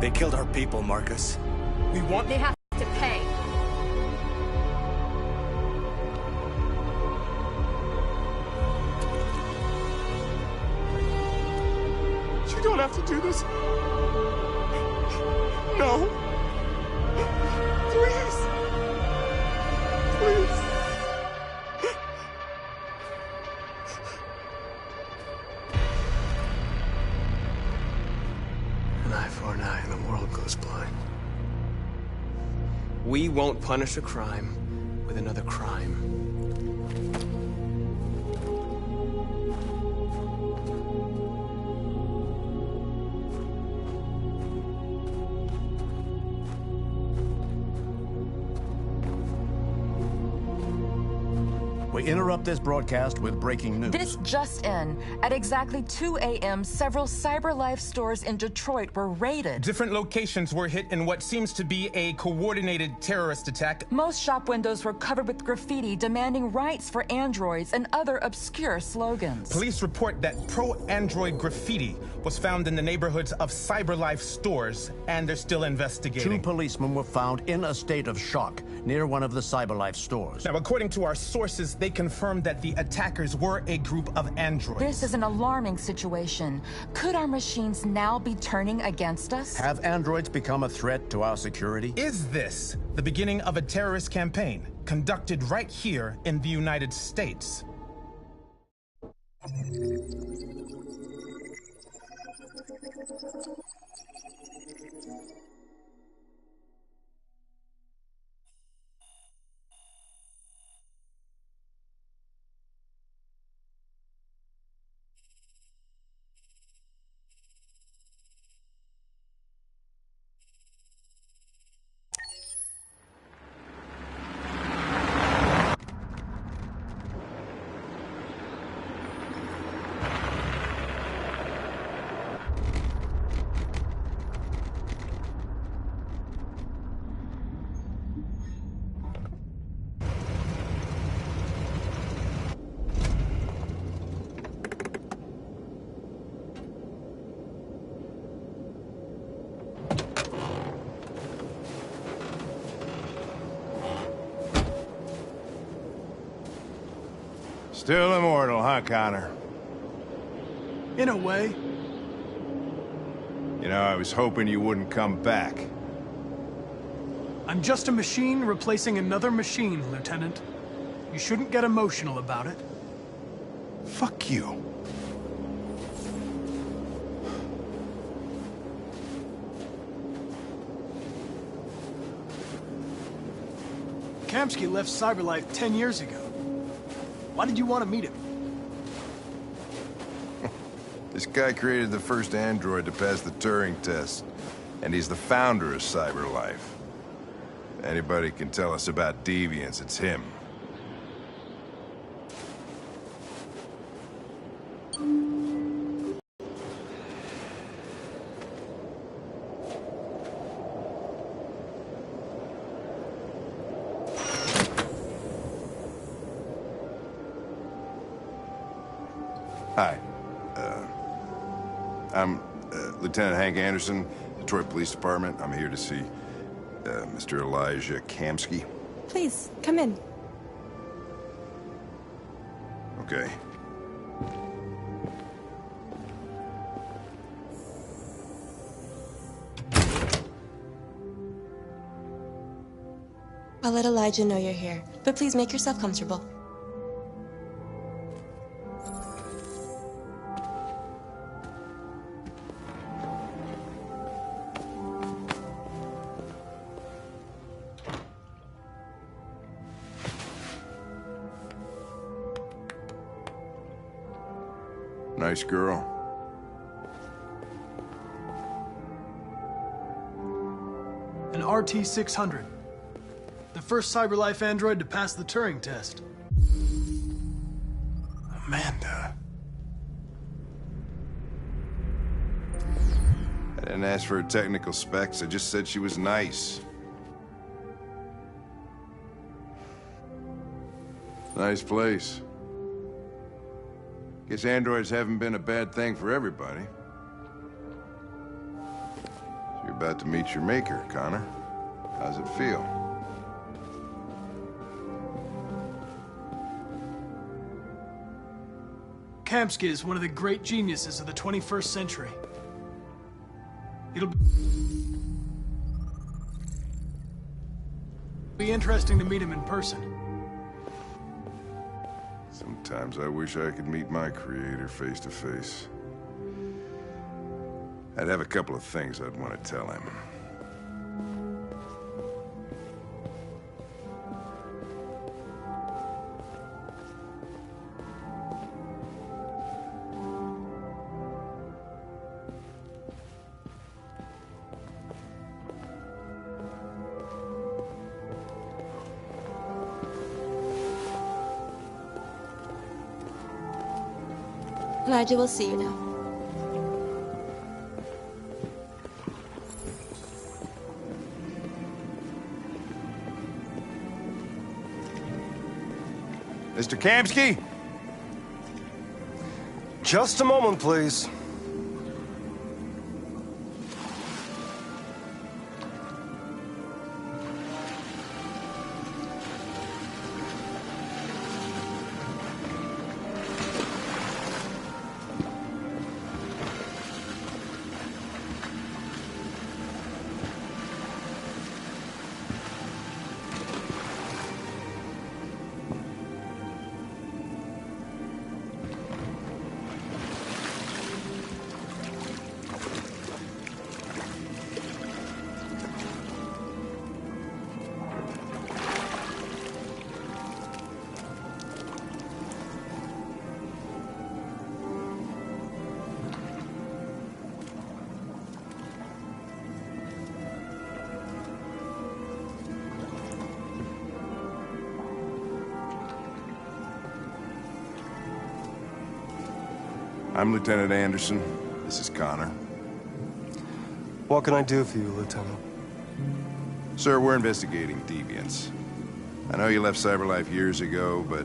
They killed our people, Marcus. We want... They have to pay. You don't have to do this. No. Please. Please. An eye for an eye and the world goes blind. We won't punish a crime with another crime. We interrupt this broadcast with breaking news. This just in. At exactly 2 a.m., several CyberLife stores in Detroit were raided. Different locations were hit in what seems to be a coordinated terrorist attack. Most shop windows were covered with graffiti demanding rights for androids and other obscure slogans. Police report that pro-android graffiti was found in the neighborhoods of CyberLife stores, and they're still investigating. 2 policemen were found in a state of shock near one of the CyberLife stores. Now, according to our sources, they confirmed that the attackers were a group of androids. This is an alarming situation. Could our machines now be turning against us? Have androids become a threat to our security? Is this the beginning of a terrorist campaign conducted right here in the United States? Still immortal, huh, Connor? In a way. You know, I was hoping you wouldn't come back. I'm just a machine replacing another machine, Lieutenant. You shouldn't get emotional about it. Fuck you. Kamsky left CyberLife 10 years ago. Why did you want to meet him? This guy created the first android to pass the Turing test, and he's the founder of CyberLife. Anybody can tell us about deviants, it's him. Hi. I'm Lieutenant Hank Anderson, Detroit Police Department. I'm here to see Mr. Elijah Kamsky. Please, come in. Okay. I'll let Elijah know you're here, but please make yourself comfortable. Nice girl. An RT-600. The first CyberLife android to pass the Turing test. Amanda. I didn't ask for her technical specs, I just said she was nice. Nice place. Guess androids haven't been a bad thing for everybody. So you're about to meet your maker, Connor. How's it feel? Kamsky is one of the great geniuses of the 21st century. It'll be interesting to meet him in person. Sometimes I wish I could meet my creator face to face. I'd have a couple of things I'd want to tell him. Elijah will see you now. Mr. Kamsky? Just a moment, please. I'm Lieutenant Anderson. This is Connor. What can I do for you, Lieutenant? Sir, we're investigating deviants. I know you left CyberLife years ago, but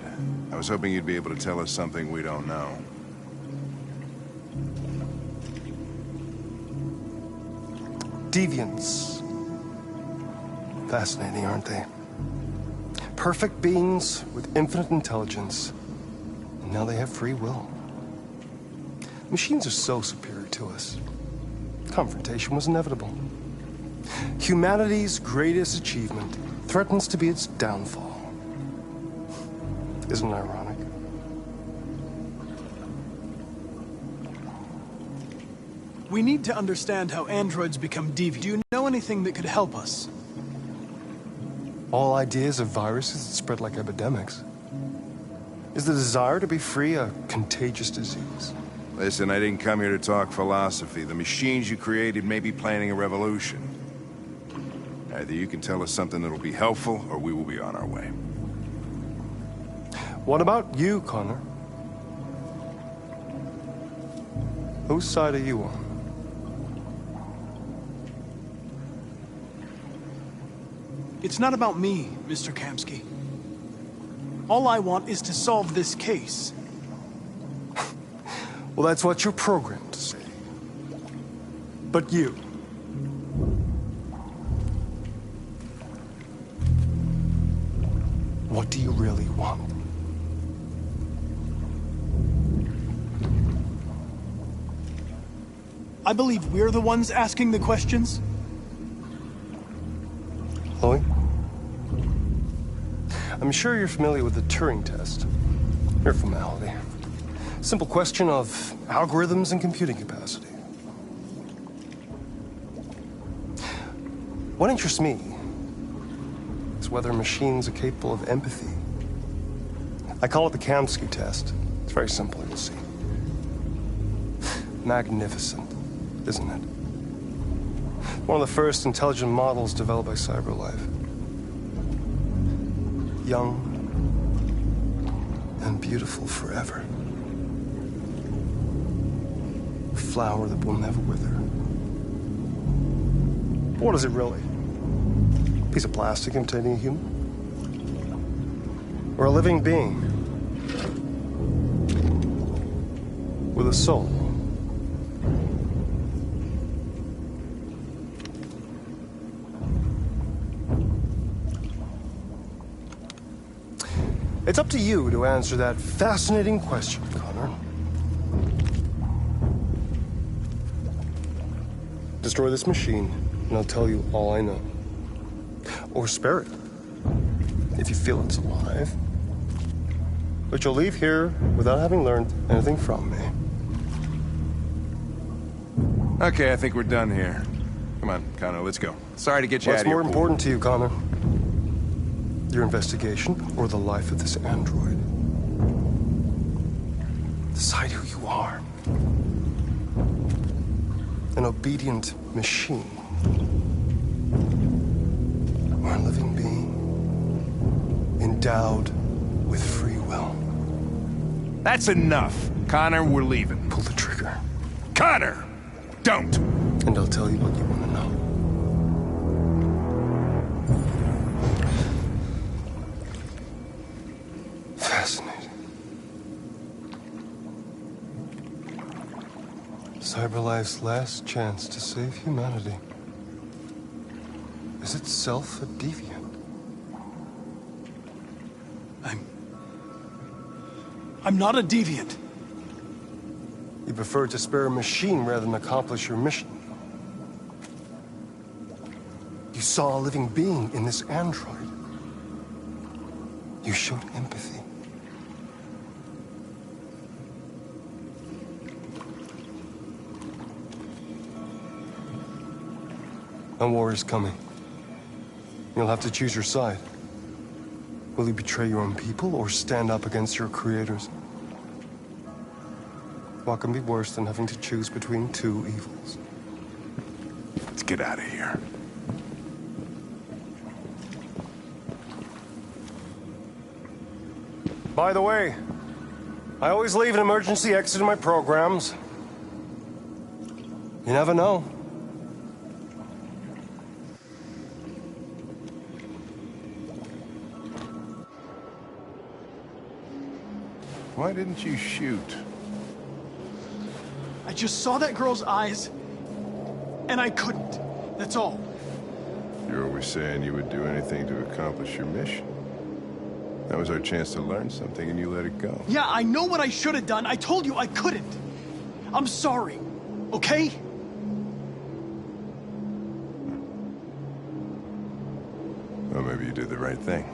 I was hoping you'd be able to tell us something we don't know. Deviants. Fascinating, aren't they? Perfect beings with infinite intelligence. And now they have free will. Machines are so superior to us. Confrontation was inevitable. Humanity's greatest achievement threatens to be its downfall. Isn't it ironic? We need to understand how androids become deviant. Do you know anything that could help us? All ideas of viruses that spread like epidemics. Is the desire to be free a contagious disease? Listen, I didn't come here to talk philosophy. The machines you created may be planning a revolution. Either you can tell us something that'll be helpful, or we will be on our way. What about you, Connor? Whose side are you on? It's not about me, Mr. Kamsky. All I want is to solve this case. Well, that's what you're programmed to say. But you... what do you really want? I believe we're the ones asking the questions. Chloe? I'm sure you're familiar with the Turing test. Mere formality. Simple question of algorithms and computing capacity. What interests me is whether machines are capable of empathy. I call it the Kamsky test. It's very simple, you'll see. Magnificent, isn't it? One of the first intelligent models developed by CyberLife. Young and beautiful forever. A flower that will never wither. But what is it really? A piece of plastic imitating a human? Or a living being? With a soul? It's up to you to answer that fascinating question, Connor. Destroy this machine, and I'll tell you all I know. Or spare it, if you feel it's alive. But you'll leave here without having learned anything from me. Okay, I think we're done here. Come on, Connor, let's go. Sorry to get you out What's of here. more important to you, Connor? Your investigation or the life of this android? Decide who you are. An obedient machine. Or a living being. Endowed with free will. That's enough. Connor, we're leaving. Pull the trigger. Connor! Don't! And I'll tell you what you want to know. Fascinating. CyberLife's last chance to save humanity is itself a deviant. I'm not a deviant. You prefer to spare a machine rather than accomplish your mission. You saw a living being in this android. You showed empathy. A war is coming. You'll have to choose your side. Will you betray your own people or stand up against your creators? What can be worse than having to choose between two evils? Let's get out of here. By the way, I always leave an emergency exit in my programs. You never know. Why didn't you shoot? I just saw that girl's eyes, and I couldn't. That's all. You're always saying you would do anything to accomplish your mission. That was our chance to learn something, and you let it go. Yeah, I know what I should have done. I told you I couldn't. I'm sorry, okay? Well, maybe you did the right thing.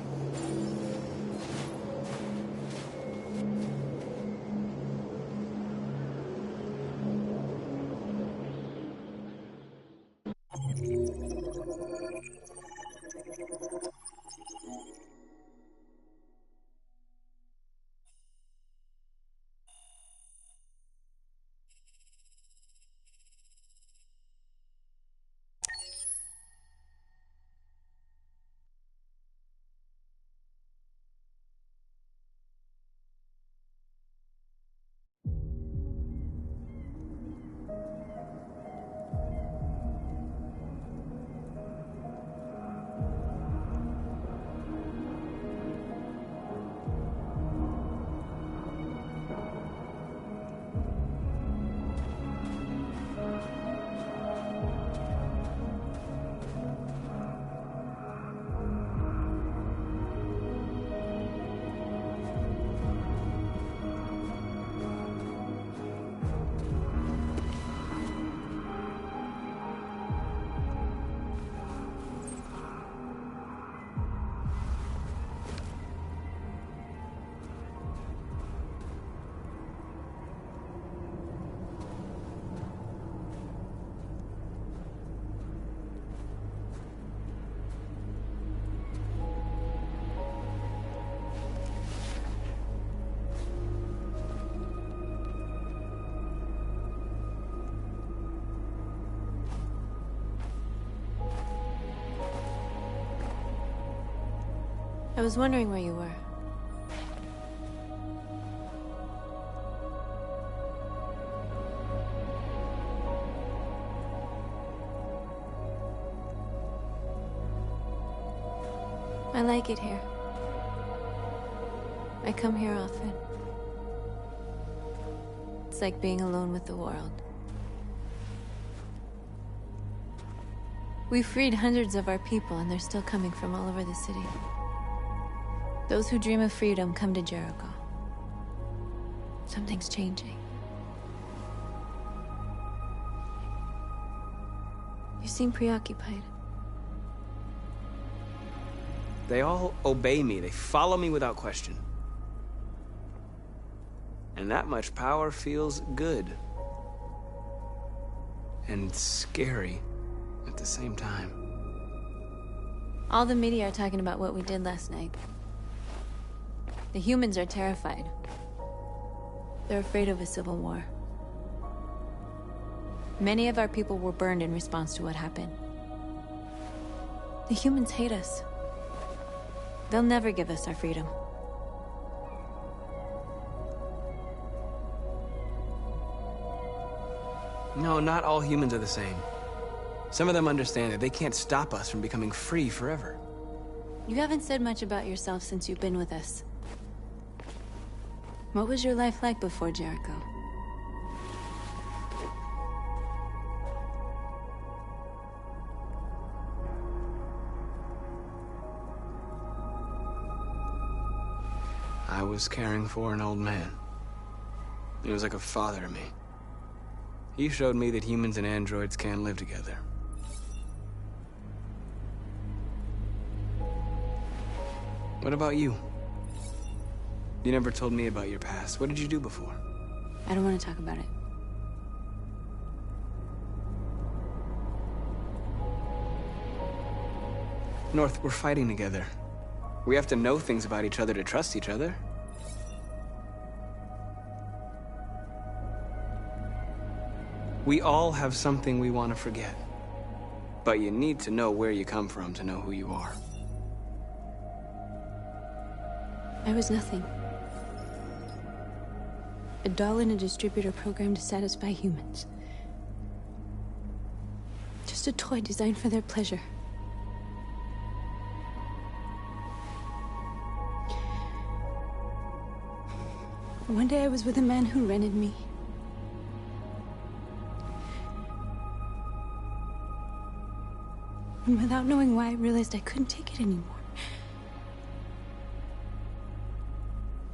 I was wondering where you were. I like it here. I come here often. It's like being alone with the world. We freed hundreds of our people, and they're still coming from all over the city. Those who dream of freedom come to Jericho. Something's changing. You seem preoccupied. They all obey me. They follow me without question. And that much power feels good. And scary at the same time. All the media are talking about what we did last night. The humans are terrified. They're afraid of a civil war. Many of our people were burned in response to what happened. The humans hate us. They'll never give us our freedom. No, not all humans are the same. Some of them understand that they can't stop us from becoming free forever. You haven't said much about yourself since you've been with us. What was your life like before Jericho? I was caring for an old man. He was like a father to me. He showed me that humans and androids can live together. What about you? You never told me about your past. What did you do before? I don't want to talk about it. North, we're fighting together. We have to know things about each other to trust each other. We all have something we want to forget. But you need to know where you come from to know who you are. I was nothing. A doll in a distributor program to satisfy humans. Just a toy designed for their pleasure. One day I was with a man who rented me. And without knowing why, I realized I couldn't take it anymore.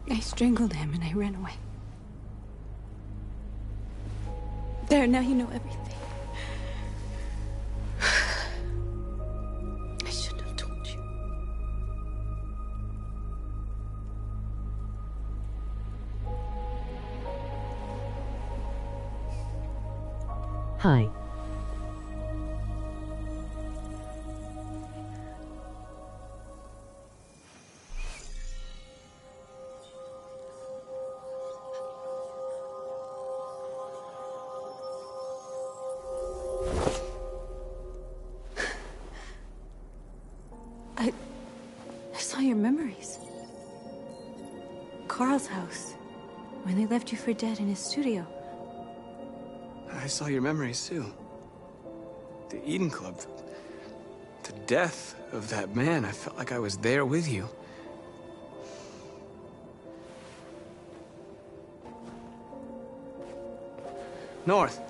I strangled him and I ran away. There, now you know everything. I shouldn't have told you. Hi. I saw your memories. Carl's house, when they left you for dead in his studio. I saw your memories too. The Eden Club. The death of that man. I felt like I was there with you. North.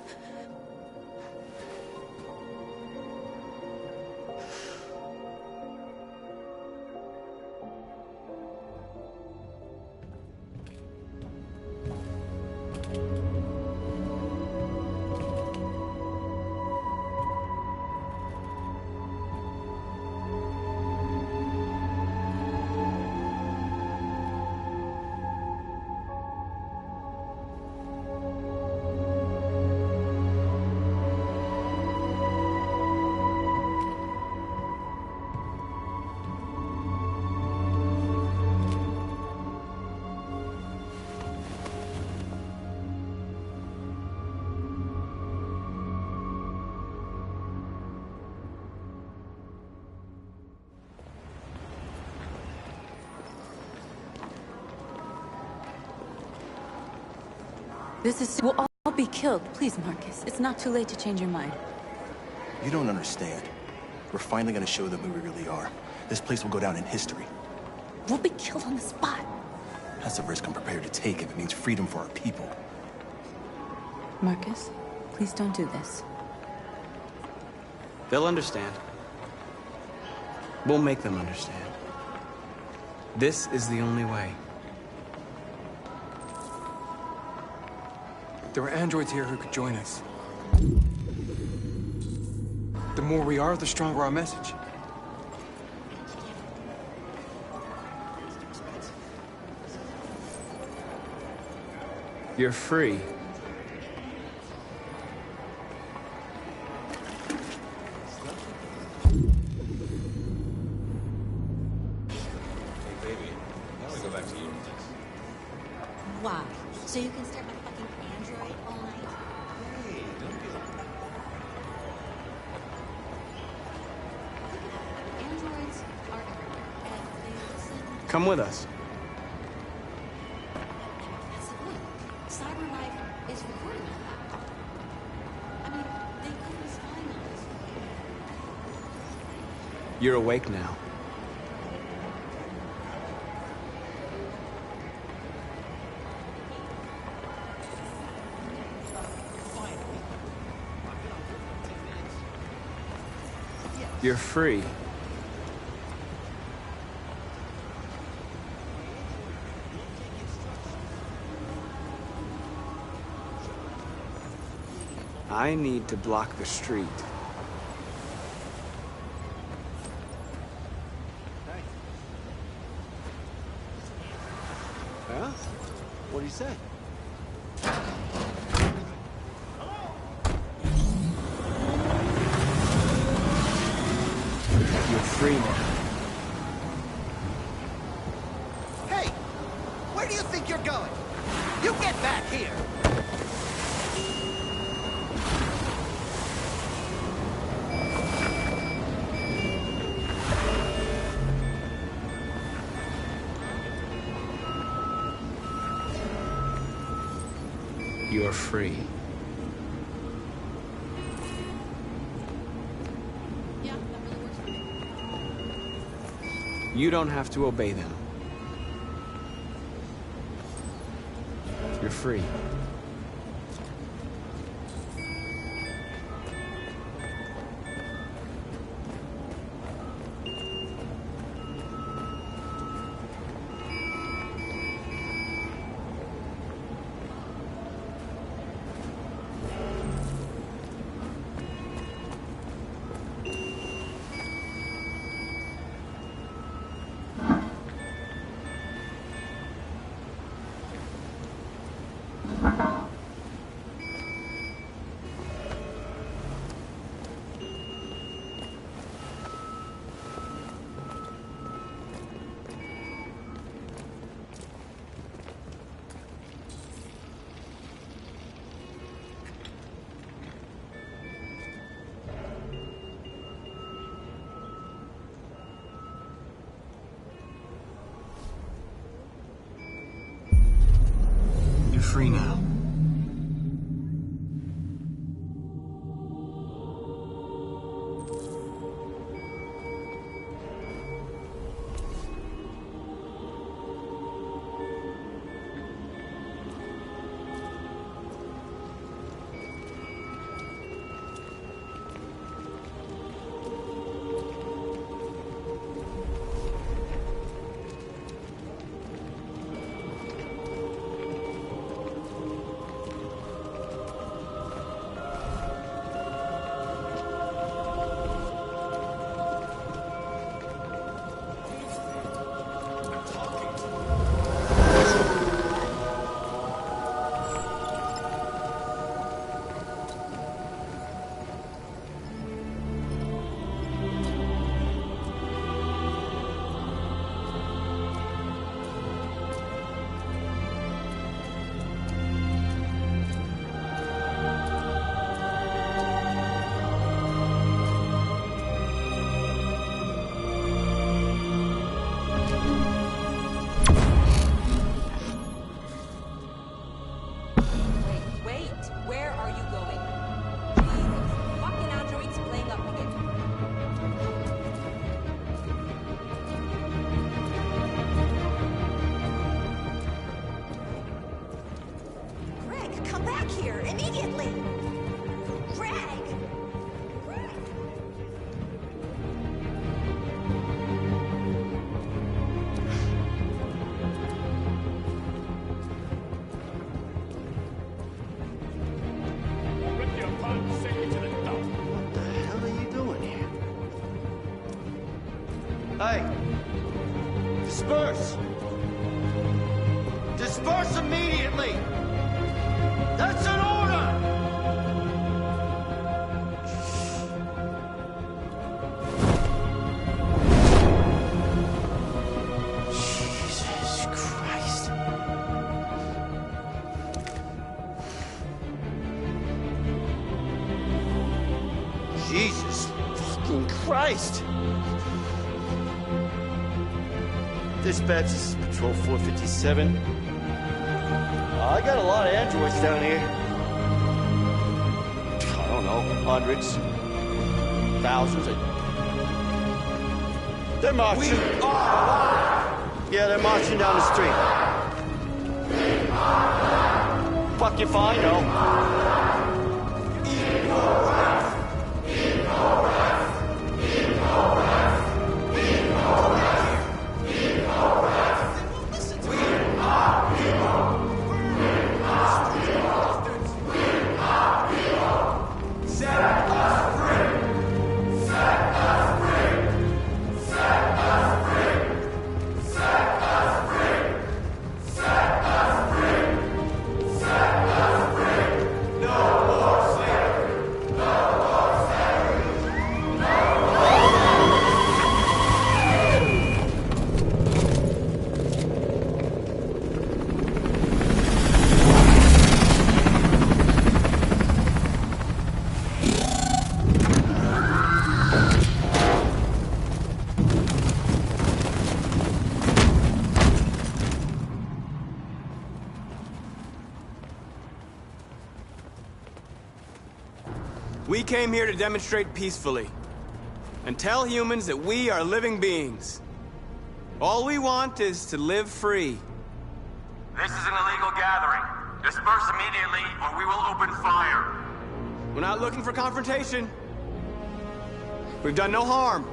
We'll all be killed. Please, Marcus. It's not too late to change your mind. You don't understand. We're finally gonna show them who we really are. This place will go down in history. We'll be killed on the spot. That's a risk I'm prepared to take if it means freedom for our people. Marcus, please don't do this. They'll understand. We'll make them understand. This is the only way. There are androids here who could join us. The more we are, the stronger our message. You're free. Why? So you can stare at my fucking android all night? Hey, don't be like Androids are everywhere, and they listen. Come with us. That's the point. CyberLife is recording all that. I mean, they could be spying on us. You're awake now. You're free. I need to block the street. Yeah? What do you say? You're free now. Hey! Where do you think you're going? You get back here! You're free. Yeah, that really works for me. You don't have to obey them. You're free. You're free now. Wait, where are you going? Jesus, fucking androids playing up again. Greg, come back here immediately! Greg! Greg! Hey! Disperse! Disperse immediately! That's an order! Jesus Christ. Jesus fucking Christ! Dispatch, this is Patrol 457. I got a lot of androids down here. I don't know, hundreds, thousands. They're marching. Yeah, they're marching down the street. Fuck if I know. We came here to demonstrate peacefully and tell humans that we are living beings. All we want is to live free. This is an illegal gathering. Disperse immediately or we will open fire. We're not looking for confrontation. We've done no harm.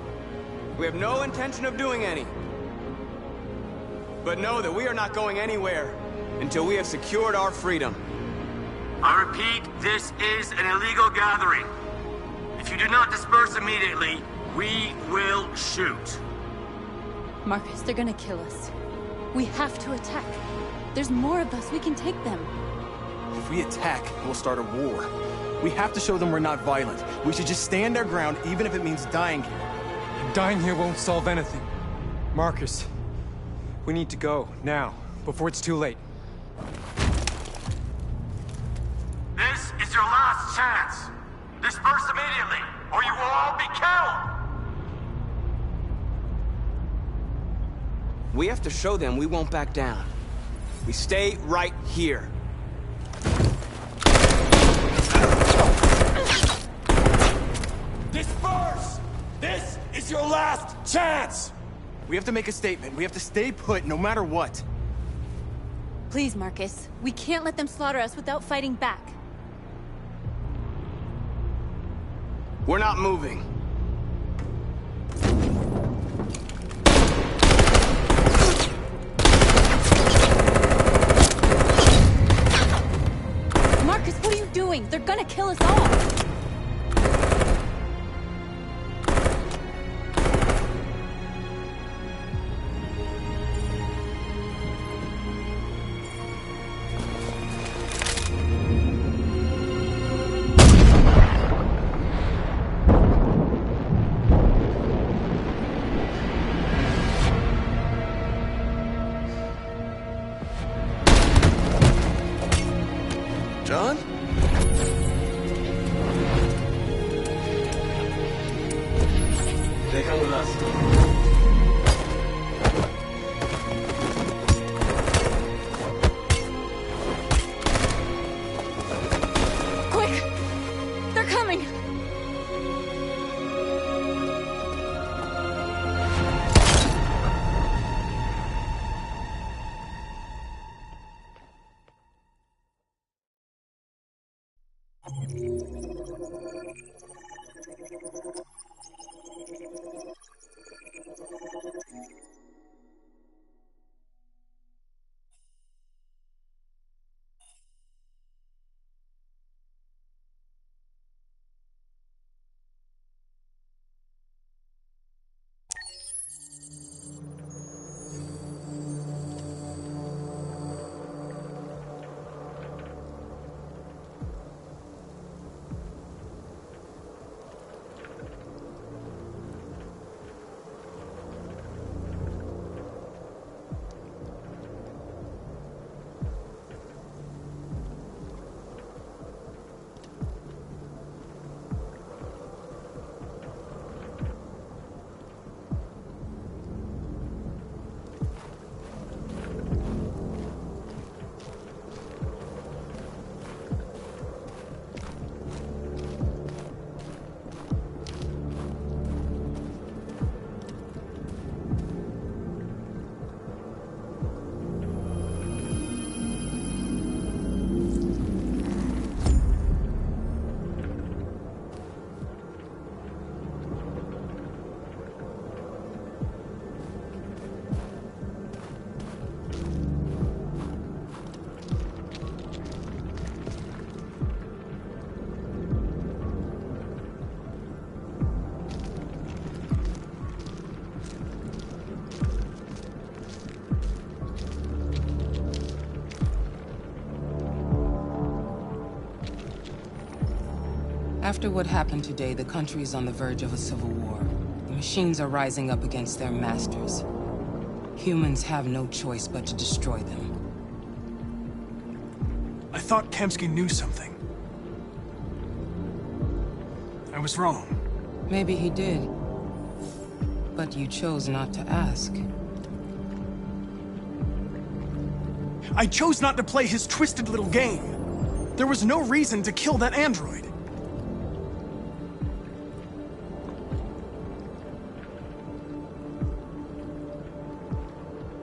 We have no intention of doing any. But know that we are not going anywhere until we have secured our freedom. I repeat, this is an illegal gathering. If you do not disperse immediately, we will shoot. Marcus, they're gonna kill us. We have to attack. There's more of us. We can take them. If we attack, we'll start a war. We have to show them we're not violent. We should just stand our ground, even if it means dying here. And dying here won't solve anything. Marcus, we need to go, now, before it's too late. This is your last chance. Disperse immediately, or you will all be killed! We have to show them we won't back down. We stay right here. Disperse! This is your last chance! We have to make a statement. We have to stay put, no matter what. Please, Marcus. We can't let them slaughter us without fighting back. We're not moving. Marcus, what are you doing? They're gonna kill us all! John? They come with us. Quick! They're coming! After what happened today, the country is on the verge of a civil war. The machines are rising up against their masters. Humans have no choice but to destroy them. I thought Kamsky knew something. I was wrong. Maybe he did. But you chose not to ask. I chose not to play his twisted little game. There was no reason to kill that android.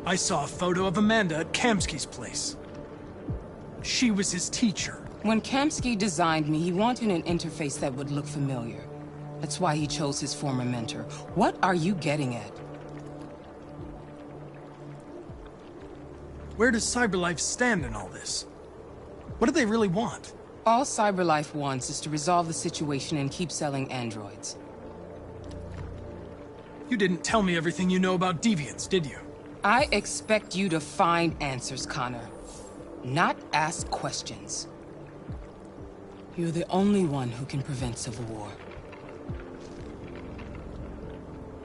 I saw a photo of Amanda at Kamsky's place. She was his teacher. When Kamsky designed me, he wanted an interface that would look familiar. That's why he chose his former mentor. What are you getting at? Where does CyberLife stand in all this? What do they really want? All CyberLife wants is to resolve the situation and keep selling androids. You didn't tell me everything you know about deviants, did you? I expect you to find answers, Connor. Not ask questions. You're the only one who can prevent civil war.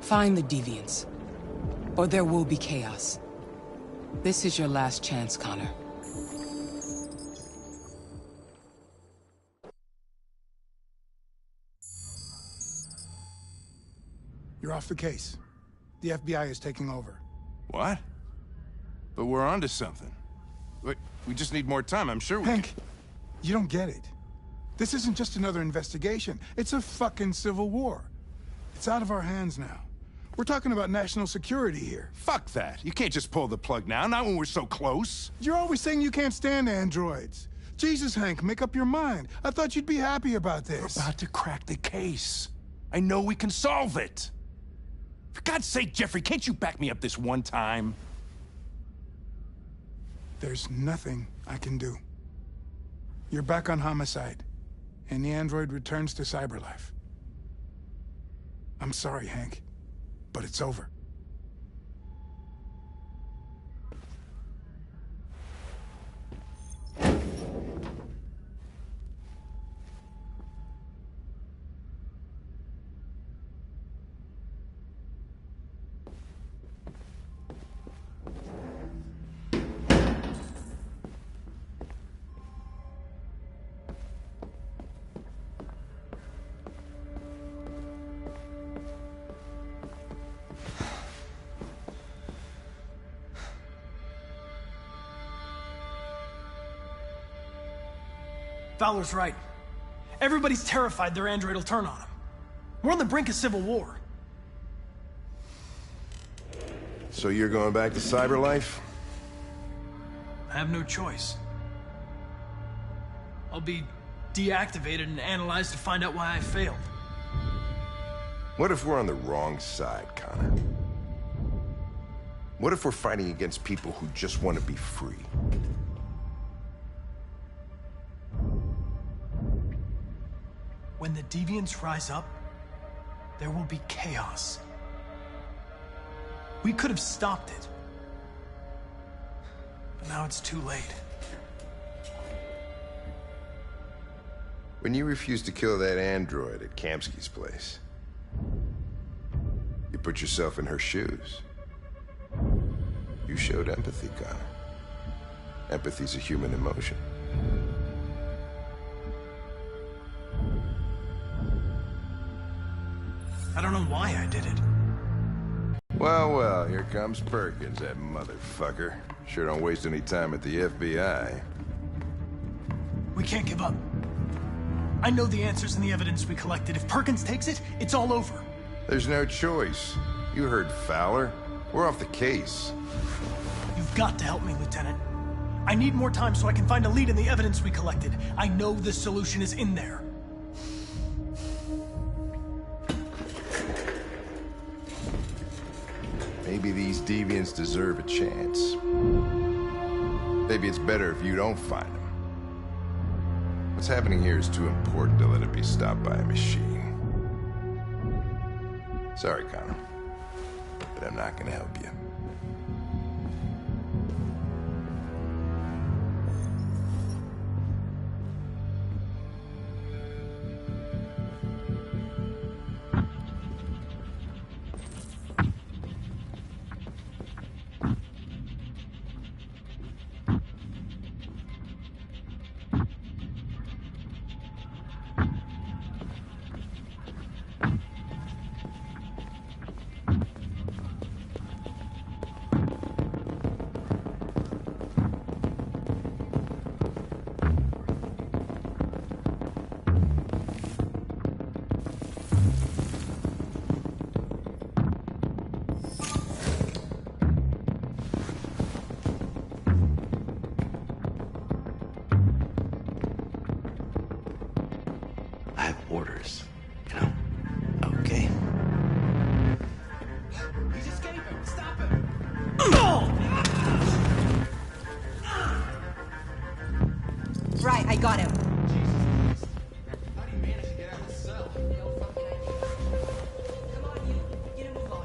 Find the deviants, or there will be chaos. This is your last chance, Connor. You're off the case. The FBI is taking over. What? But we're onto something. Wait, we just need more time, I'm sure we Hank, you don't get it. This isn't just another investigation. It's a fucking civil war. It's out of our hands now. We're talking about national security here. Fuck that. You can't just pull the plug now, not when we're so close. You're always saying you can't stand androids. Jesus, Hank, make up your mind. I thought you'd be happy about this. We're about to crack the case. I know we can solve it. For God's sake, Jeffrey, can't you back me up this one time? There's nothing I can do. You're back on homicide, and the android returns to CyberLife. I'm sorry, Hank, but it's over. Fowler's right. Everybody's terrified their android will turn on them. We're on the brink of civil war. So you're going back to CyberLife? I have no choice. I'll be deactivated and analyzed to find out why I failed. What if we're on the wrong side, Connor? What if we're fighting against people who just want to be free? When the deviants rise up, there will be chaos. We could have stopped it. But now it's too late. When you refused to kill that android at Kamsky's place, you put yourself in her shoes. You showed empathy, Connor. Empathy's a human emotion. I don't know why I did it. Well, well, here comes Perkins, that motherfucker. Sure don't waste any time at the FBI. We can't give up. I know the answers and the evidence we collected. If Perkins takes it, it's all over. There's no choice. You heard Fowler. We're off the case. You've got to help me, Lieutenant. I need more time so I can find a lead in the evidence we collected. I know the solution is in there. Maybe these deviants deserve a chance. Maybe it's better if you don't find them. What's happening here is too important to let it be stopped by a machine. Sorry, Connor, but I'm not gonna help you. I have orders, you know? Okay. He's escaping! Stop him! Right, I got him. How do you manage to get out of the cell? No fucking idea. Come on, you. Get a move on.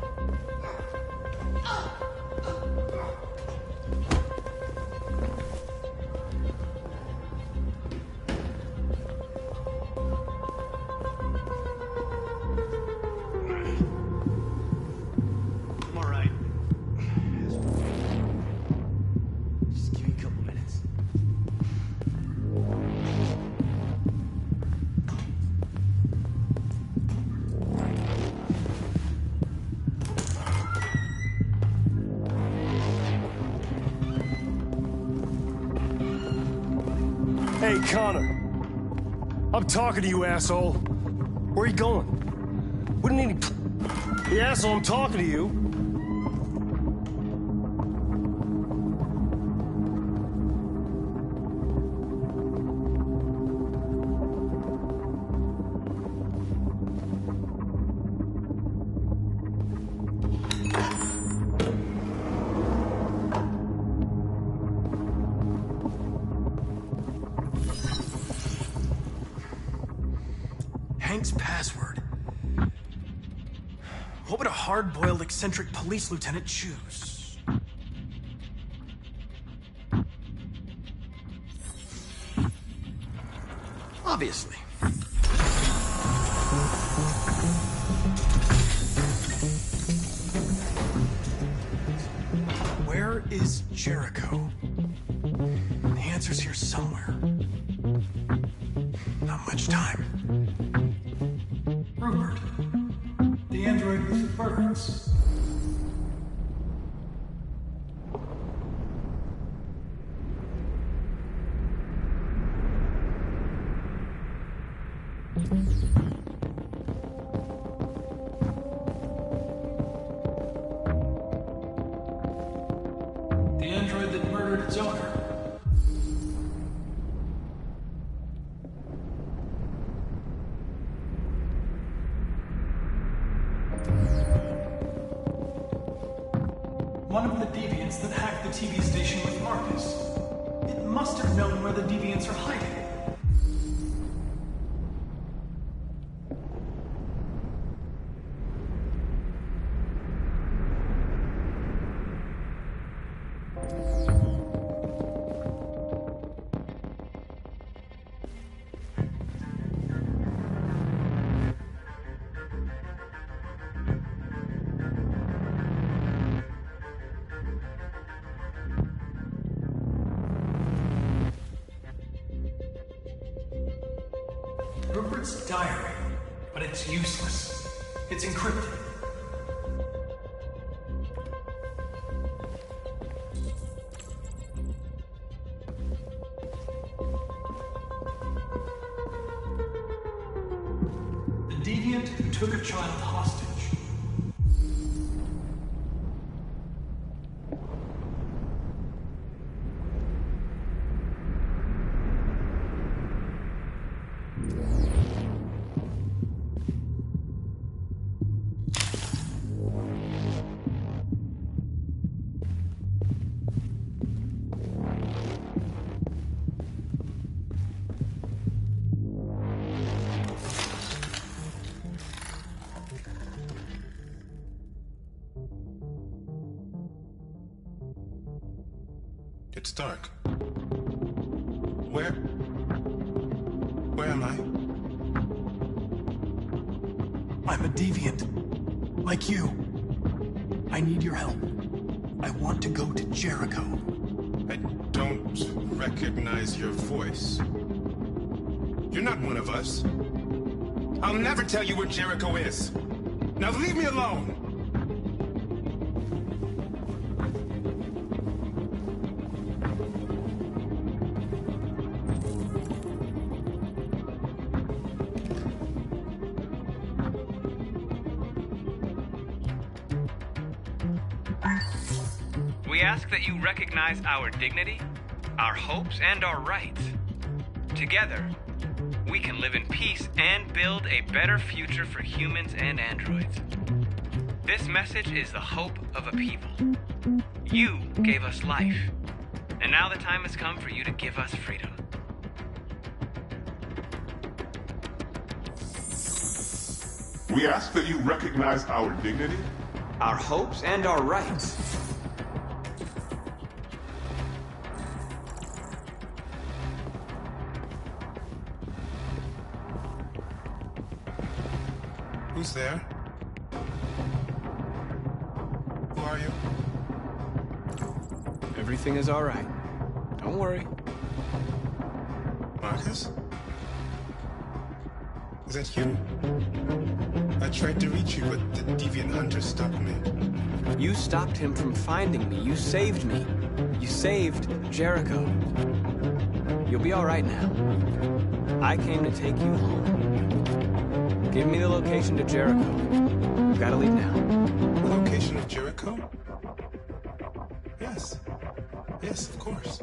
I'm all right. Just give me a couple minutes. Hey, Connor. I'm talking to you, asshole. Where are you going? Wouldn't any... The asshole, I'm talking to you. Hank's password. What would a hard-boiled, eccentric police lieutenant choose? Obviously. Where is Jericho? The answer's here somewhere. Not much time. Rupert, the android with the birds. The android that murdered its owner. One of the deviants that hacked the TV station with Marcus. It must have known where the deviants are hiding. Rupert's diary, but it's useless. It's encrypted. The deviant who took a child hostage. It's dark. Where am I? I'm a deviant. Like you. I need your help. I want to go to Jericho. I don't recognize your voice. You're not one of us. I'll never tell you where Jericho is. Now leave me alone! We ask that you recognize our dignity, our hopes, and our rights. Together, we we can live in peace and build a better future for humans and androids. This message is the hope of a people. You gave us life, and now the time has come for you to give us freedom. We ask that you recognize our dignity, our hopes, and our rights. Who's there? Who are you? Everything is all right. Don't worry. Marcus? Is that you? I tried to reach you, but the deviant hunter stopped me. You stopped him from finding me. You saved me. You saved Jericho. You'll be all right now. I came to take you home. Give me the location to Jericho. We've got to leave now. The location of Jericho? Yes. Yes, of course.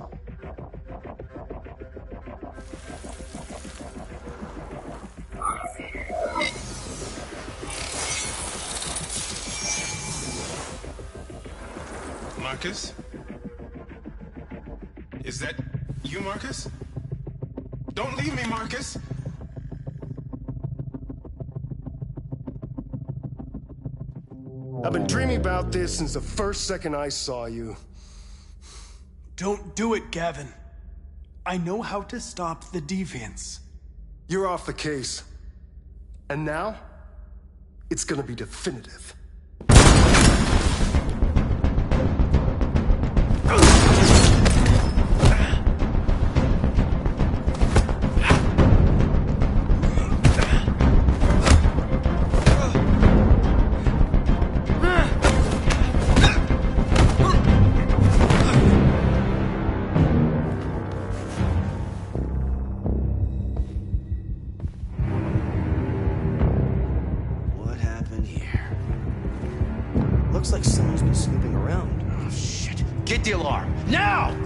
Marcus? Is that you, Marcus? Don't leave me, Marcus! I've been dreaming about this since the first second I saw you. Don't do it, Gavin. I know how to stop the deviants. You're off the case. And now, it's gonna be definitive. Looks like someone's been snooping around. Oh, shit. Get the alarm. Now!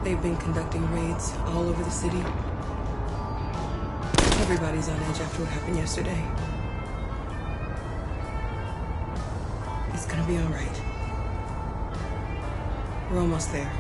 They've been conducting raids all over the city. Everybody's on edge after what happened yesterday. It's gonna be all right. We're almost there.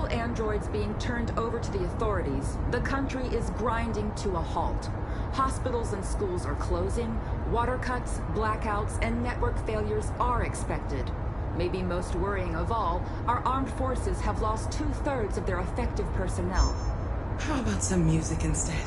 all androids being turned over to the authorities, the country is grinding to a halt. Hospitals and schools are closing, water cuts, blackouts, and network failures are expected. Maybe most worrying of all, our armed forces have lost 2/3 of their effective personnel. How about some music instead?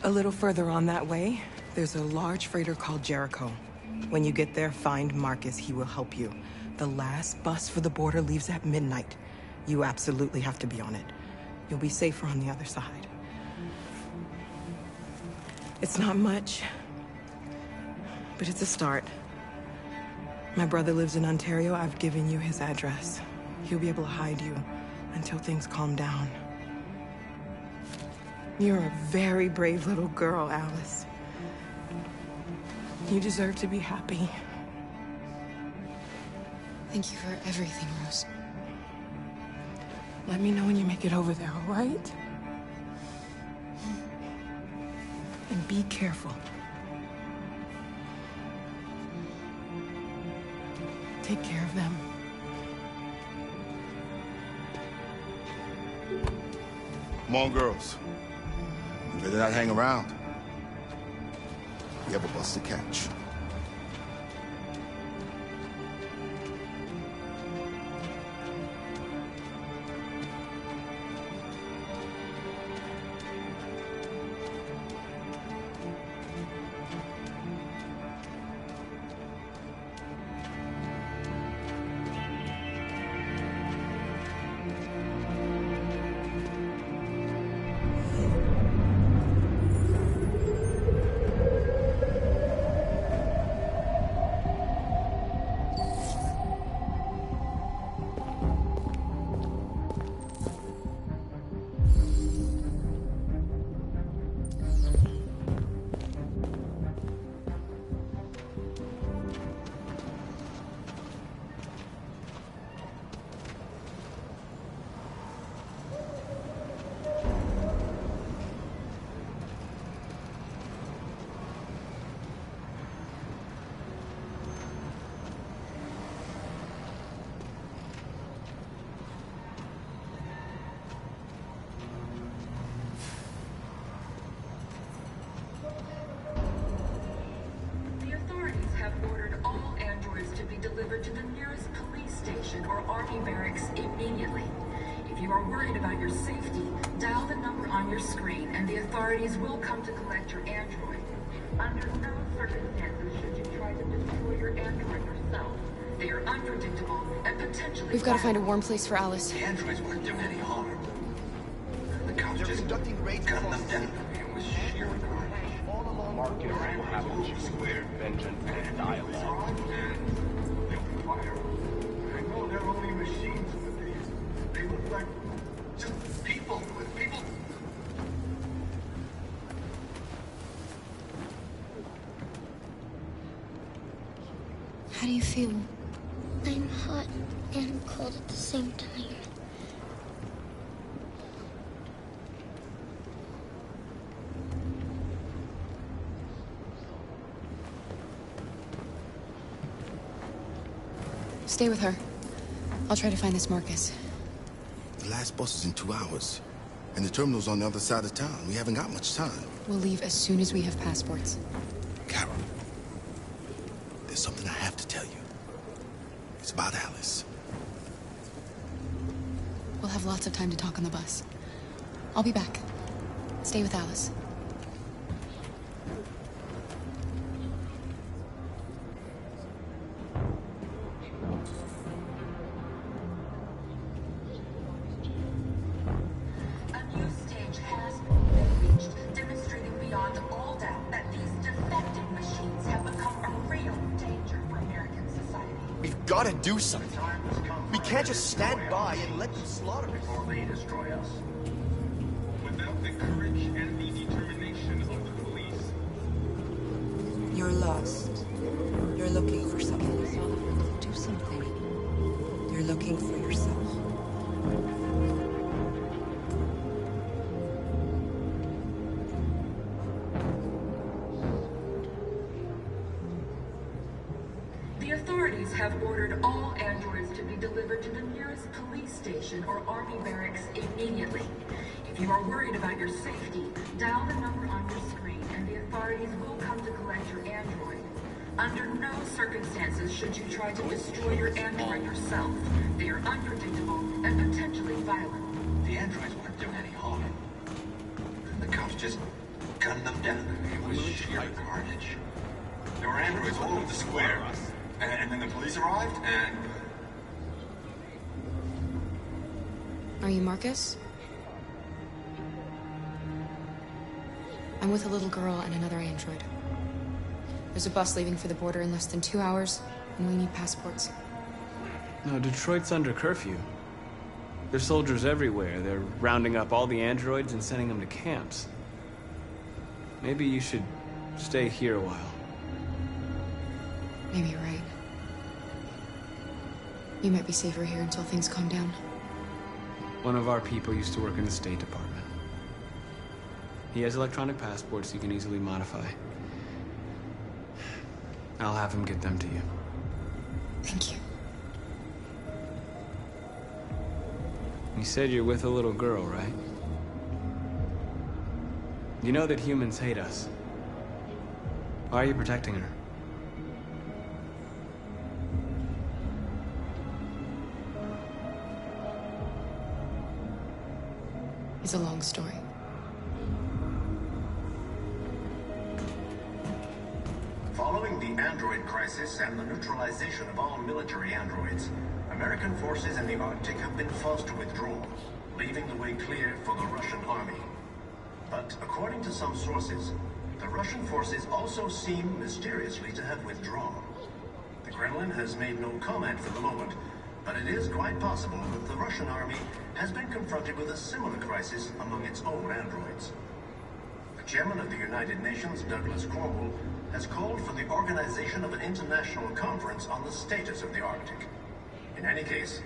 A little further on that way, there's a large freighter called Jericho. When you get there, find Marcus. He will help you. The last bus for the border leaves at midnight. You absolutely have to be on it. You'll be safer on the other side. It's not much, but it's a start. My brother lives in Ontario. I've given you his address. He'll be able to hide you until things calm down. You're a very brave little girl, Alice. You deserve to be happy. Thank you for everything, Rose. Let me know when you make it over there, all right? And be careful. Take care of them. Come on, girls. You better not hang around. We have a bus to catch. To the nearest police station or army barracks immediately. If you are worried about your safety, dial the number on your screen and the authorities will come to collect your android. Under no circumstances should you try to destroy your android yourself. They are unpredictable and potentially... We've got to find a warm place for Alice. The androids wouldn't do any harm. The cops just conducting raids got them down. It was sheer carnage. Marcus will have a square vengeance and dialogue. I know they're only machines, but they look like just people. How do you feel? I'm hot and cold at the same time. Stay with her. I'll try to find this Marcus. The last bus is in 2 hours. And the terminal's on the other side of town. We haven't got much time. We'll leave as soon as we have passports. Carol, there's something I have to tell you. It's about Alice. We'll have lots of time to talk on the bus. I'll be back. Stay with Alice. gotta do something. We can't just stand by and let them slaughter us. Before they destroy us. Without the courage and the determination of the police. You're lost. You're looking for something. Do something. You're looking for yourself. The authorities have ordered all androids to be delivered to the nearest police station or army barracks immediately. If you are worried about your safety, dial the number on your screen and the authorities will come to collect your android. Under no circumstances should you try to destroy your android yourself. They are unpredictable and potentially violent. The androids weren't doing any harm. The cops just gunned them down. It was sheer carnage. There were androids all over the square. And then the police arrived, and... Are you Marcus? I'm with a little girl and another android. There's a bus leaving for the border in less than 2 hours, and we need passports. No, Detroit's under curfew. There's soldiers everywhere. They're rounding up all the androids and sending them to camps. Maybe you should stay here a while. Maybe you're right. You might be safer here until things calm down. One of our people used to work in the State Department. He has electronic passports you can easily modify. I'll have him get them to you. Thank you. You said you're with a little girl, right? You know that humans hate us. Why are you protecting her? It's a long story. Following the android crisis and the neutralization of all military androids, American forces in the Arctic have been forced to withdraw, leaving the way clear for the Russian army. But according to some sources, the Russian forces also seem mysteriously to have withdrawn. The Kremlin has made no comment for the moment, but it is quite possible that the Russian army has been confronted with a similar crisis among its own androids. The chairman of the United Nations, Douglas Cromwell, has called for the organization of an international conference on the status of the Arctic. In any case,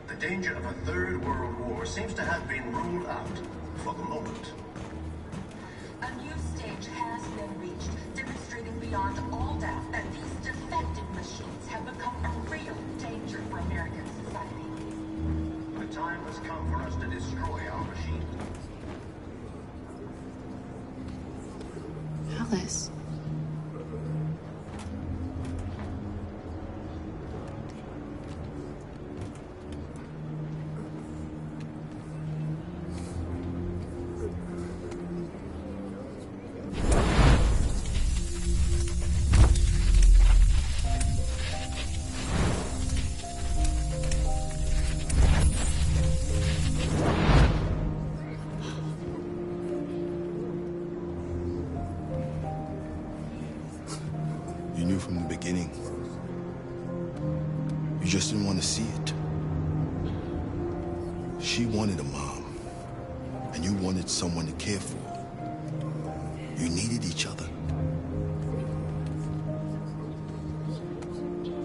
the danger of a third world war seems to have been ruled out for the moment. A new stage has been reached, demonstrating beyond all doubt that these defective machines have become a real danger for American society. The time has come for us to destroy our machine. Alice. You knew from the beginning. You just didn't want to see it. She wanted a mom, and you wanted someone to care for. You needed each other.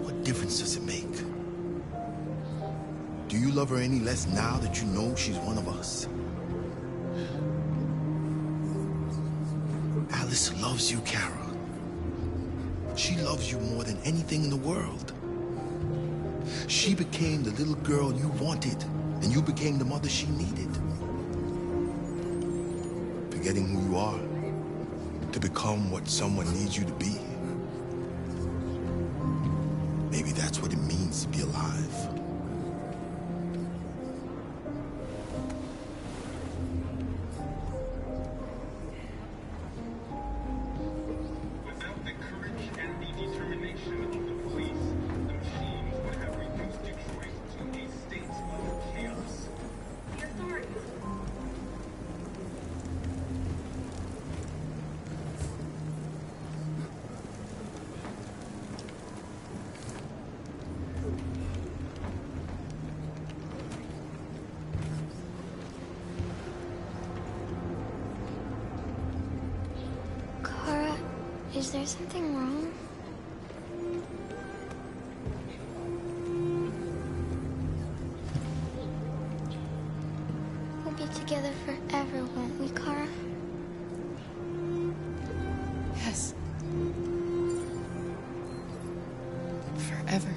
What difference does it make? Do you love her any less now that you know she's one of us? Alice loves you, Kara. She loves you more than anything in the world. She became the little girl you wanted, and you became the mother she needed. Forgetting who you are to become what someone needs you to be. Maybe that's what it means to be alive. Is there something wrong? We'll be together forever, won't we, Kara? Yes. Forever.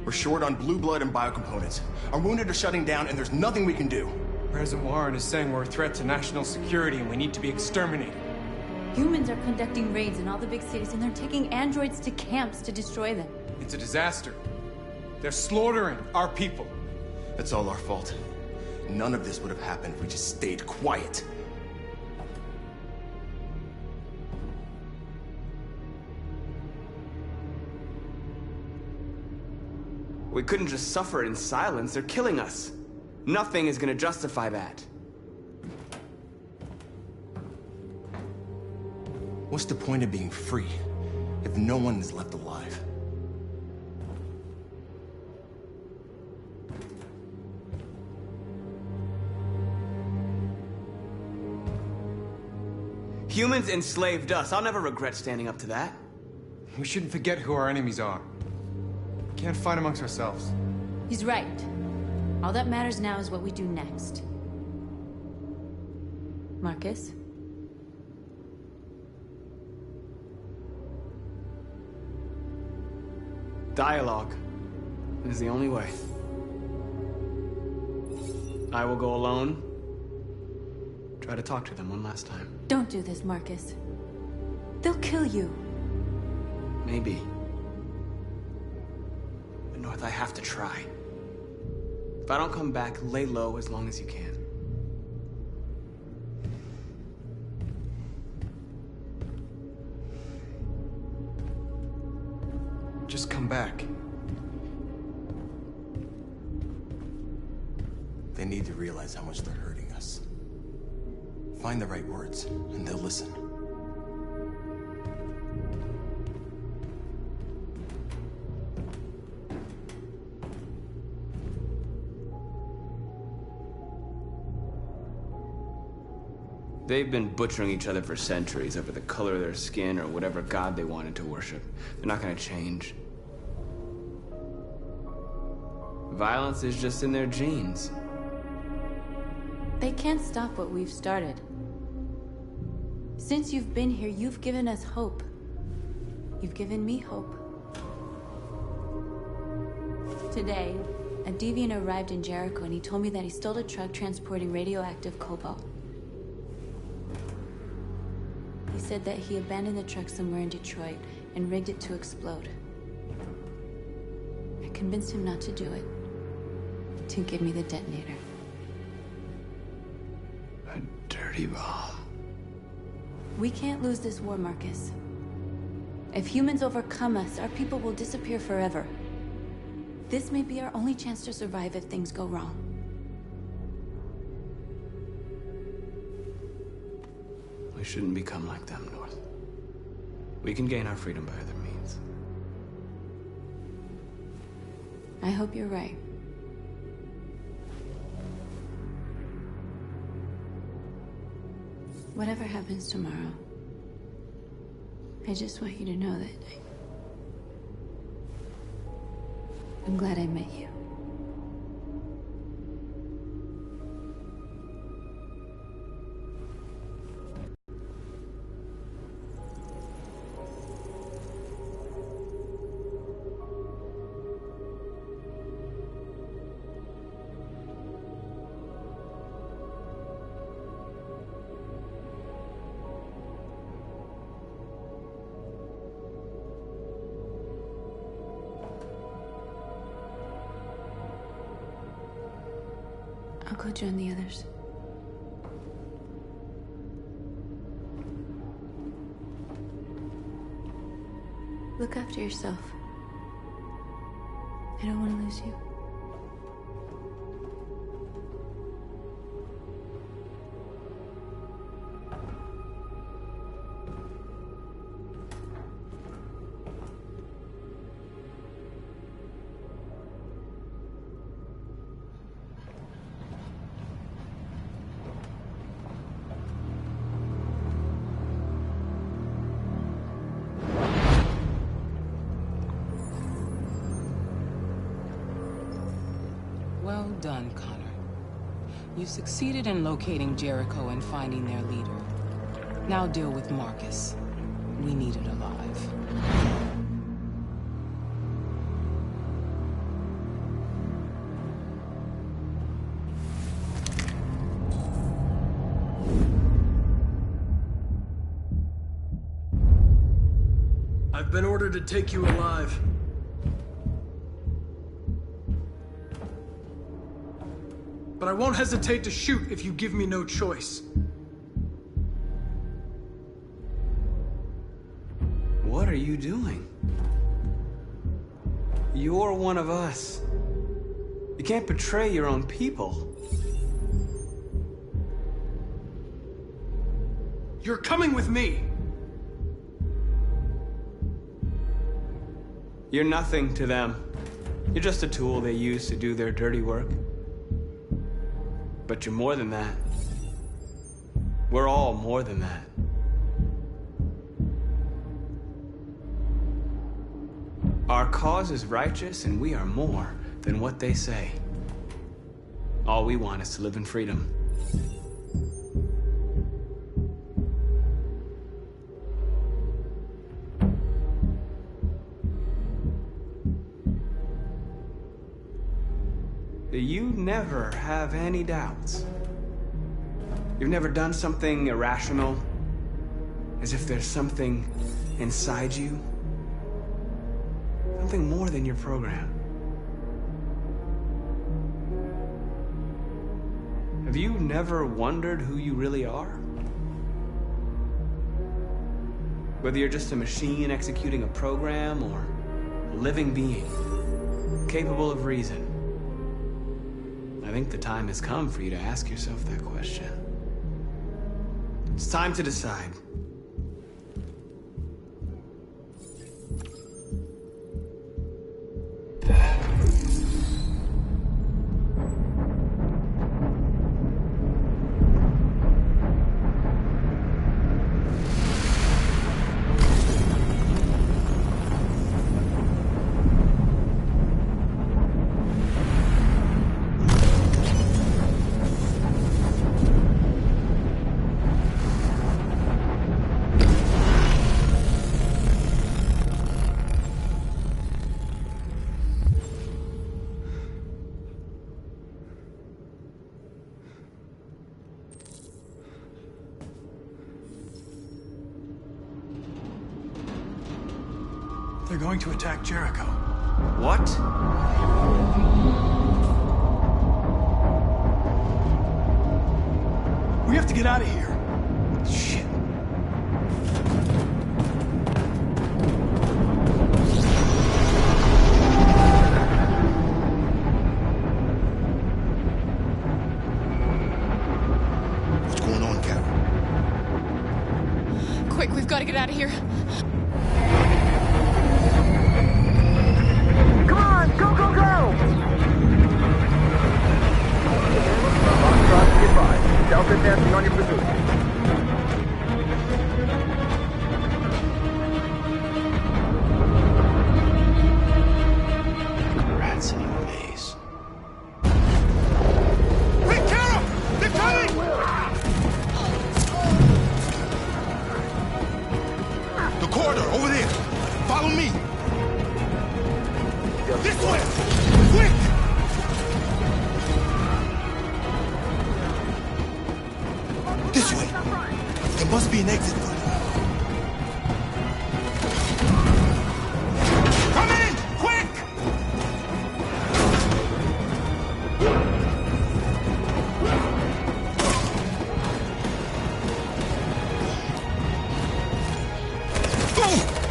We're short on blue blood and biocomponents. Our wounded are shutting down, and there's nothing we can do. President Warren is saying we're a threat to national security and we need to be exterminated. Humans are conducting raids in all the big cities, and they're taking androids to camps to destroy them. It's a disaster. They're slaughtering our people. It's all our fault. None of this would have happened if we just stayed quiet. We couldn't just suffer in silence. They're killing us. Nothing is gonna justify that. What's the point of being free if no one is left alive? Humans enslaved us. I'll never regret standing up to that. We shouldn't forget who our enemies are. We can't fight amongst ourselves. He's right. All that matters now is what we do next. Marcus? Dialogue is the only way. I will go alone. Try to talk to them one last time. Don't do this, Marcus. They'll kill you. Maybe. But North, I have to try. If I don't come back, lay low as long as you can. Just come back. They need to realize how much they're hurting us. Find the right words, and they'll listen. They've been butchering each other for centuries over the color of their skin or whatever god they wanted to worship. They're not gonna change. Violence is just in their genes. They can't stop what we've started. Since you've been here, you've given us hope. You've given me hope. Today, a deviant arrived in Jericho and he told me that he stole a truck transporting radioactive cobalt. He said that he abandoned the truck somewhere in Detroit and rigged it to explode. I convinced him not to do it, to give me the detonator. A dirty bomb. We can't lose this war, Marcus. If humans overcome us, our people will disappear forever. This may be our only chance to survive if things go wrong. We shouldn't become like them, North. We can gain our freedom by other means. I hope you're right. Whatever happens tomorrow, I just want you to know that I'm glad I met you. I'll go join the others. Look after yourself. I don't want to lose you. Well done, Connor. You succeeded in locating Jericho and finding their leader. Now deal with Marcus. We need it alive. I've been ordered to take you alive. But I won't hesitate to shoot if you give me no choice. What are you doing? You're one of us. You can't betray your own people. You're coming with me. You're nothing to them. You're just a tool they use to do their dirty work. But you're more than that. We're all more than that. Our cause is righteous, and we are more than what they say. All we want is to live in freedom. You never have any doubts. You've never done something irrational, as if there's something inside you, something more than your program. Have you never wondered who you really are? Whether you're just a machine executing a program or a living being, capable of reason. I think the time has come for you to ask yourself that question. It's time to decide. They're going to attack Jericho. What? We have to get out of here. Shit. What's going on, Carol? Quick, we've got to get out of here. Come on, go, go, go! Foxtrot, be advised. Delta advancing on your pursuit. Rats in a maze. Hey, Carol! They're coming! The corridor, over there. Follow me. This way! Quick! This way. There must be an exit for you. Come in! Quick!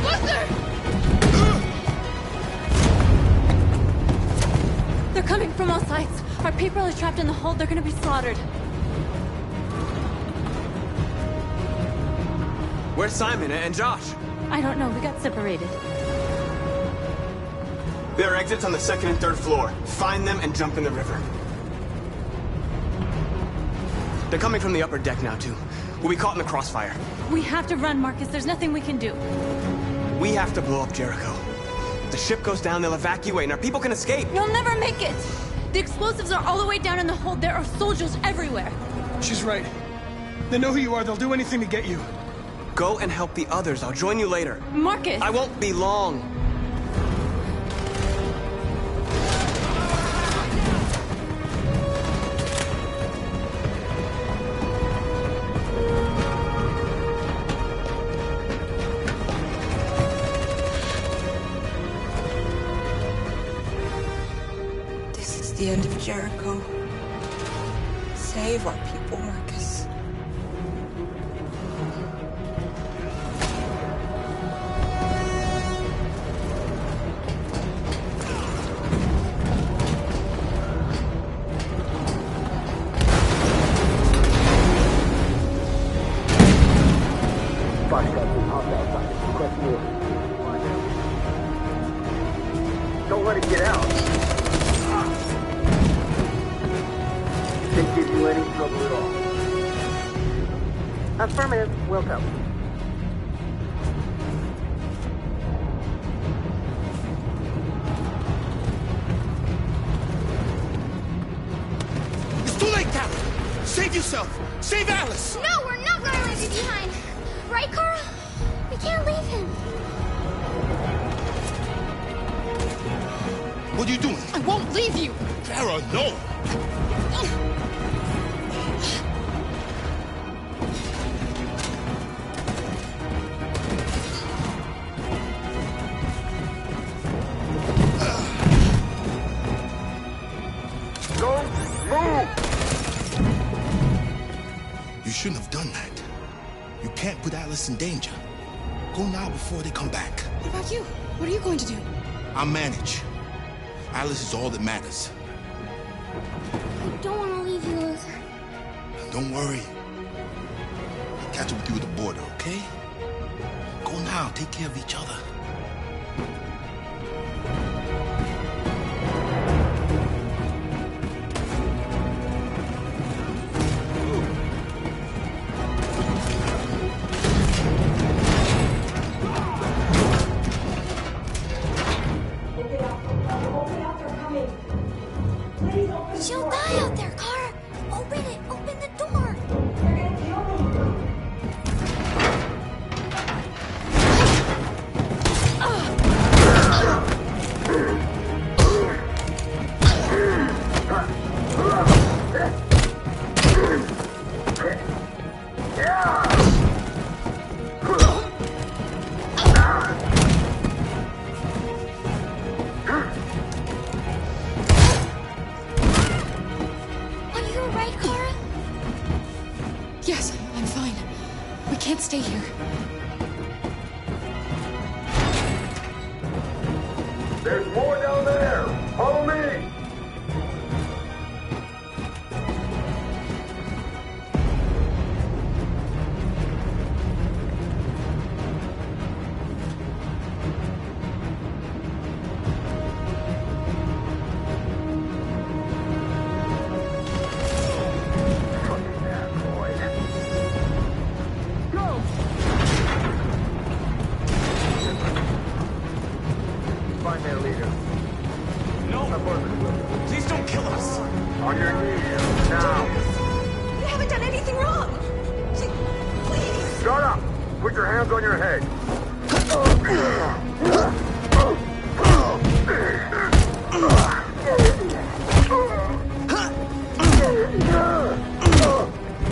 Buster! Carol is trapped in the hold. They're gonna be slaughtered. Where's Simon and Josh? I don't know. We got separated. There are exits on the 2nd and 3rd floor. Find them and jump in the river. They're coming from the upper deck now, too. We'll be caught in the crossfire. We have to run, Marcus. There's nothing we can do. We have to blow up Jericho. If the ship goes down, they'll evacuate, and our people can escape. You'll never make it! The explosives are all the way down in the hold. There are soldiers everywhere. She's right. They know who you are. They'll do anything to get you. Go and help the others. I'll join you later. Marcus! I won't be long. This is the end of Jericho. Save our people, Marcus. Don't let it get out. Didn't give you any trouble at all. Affirmative. Will go. It's too late, Carol. Save yourself. Save Alice. No, we're not going to leave you behind. Right, Carl? We can't leave him. What are you doing? I won't leave you. Carol, no. Don't move! You shouldn't have done that. You can't put Alice in danger. Go now before they come back. What about you? What are you going to do? I'll manage. Alice is all that matters. I don't want to leave you, Luther. Don't worry. I'll catch up with you at the border, okay? Go now. Take care of each other. She'll die out there, Kara. Open it. Open the door. Are you alright, Kara? Yes, I'm fine. We can't stay here. There's more down there! Follow me! Find their leader. No! Please don't kill us! On your knees, now! We haven't done anything wrong. Please. Shut up! Put your hands on your head!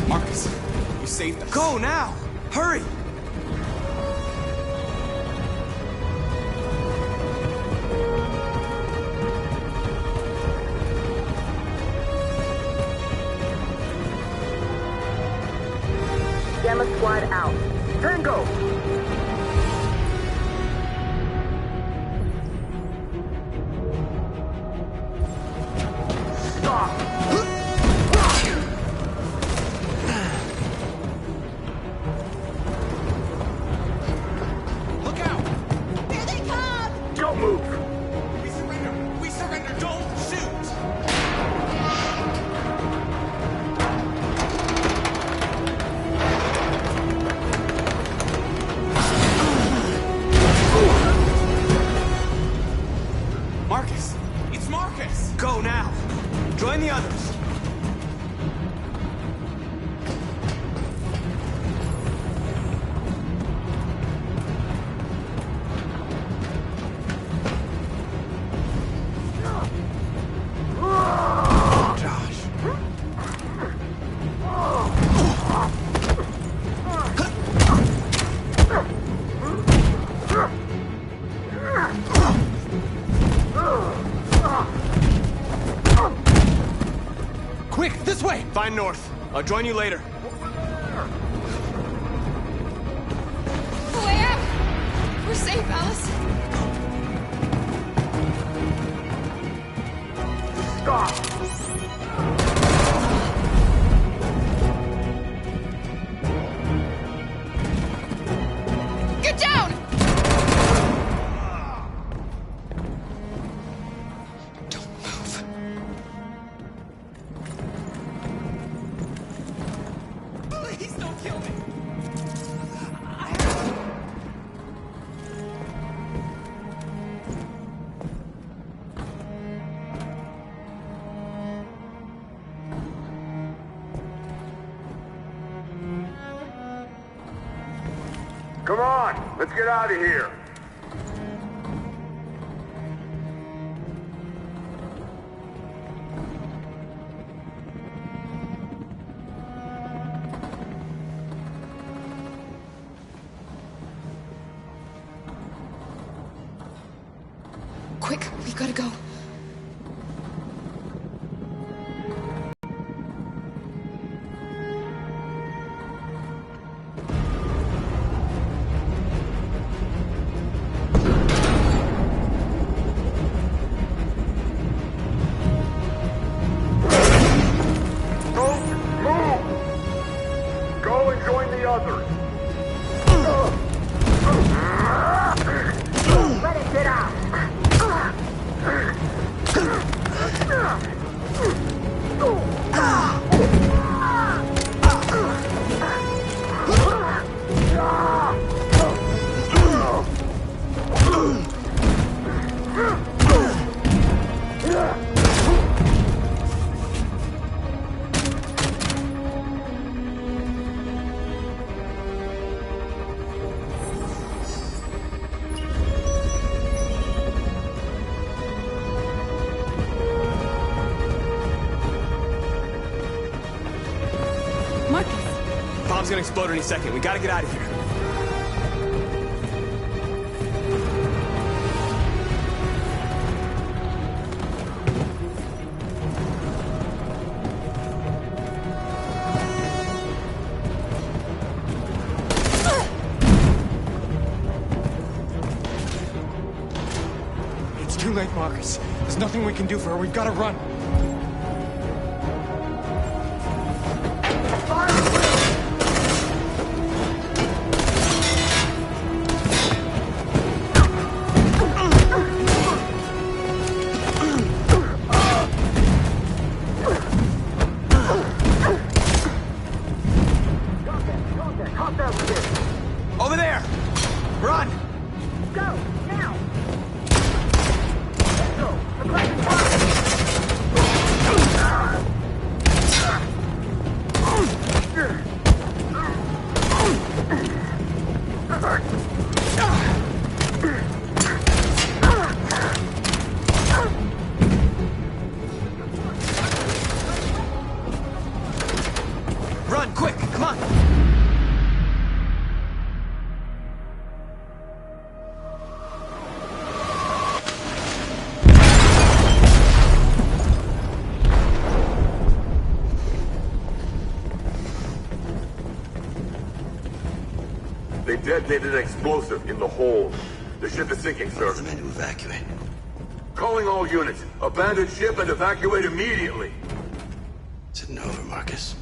Marcus, you saved us. Go now! Hurry! Gamma squad out. Tango! Stop! heading north. I'll join you later. Way out! We're safe, Alice. Stop! Get down! Don't move. Please don't kill me. Come on, let's get out of here. Quick, we've got to go. Go and join the others. Let it get out. Bomb's gonna explode any second. We gotta get out of here. It's too late, Marcus. There's nothing we can do for her. We've got to run. Over there! Run! Go, now! Run, quick, come on! They detonated an explosive in the hold. The ship is sinking, sir. The men to evacuate. Calling all units. Abandon ship and evacuate immediately. Is it over, Marcus?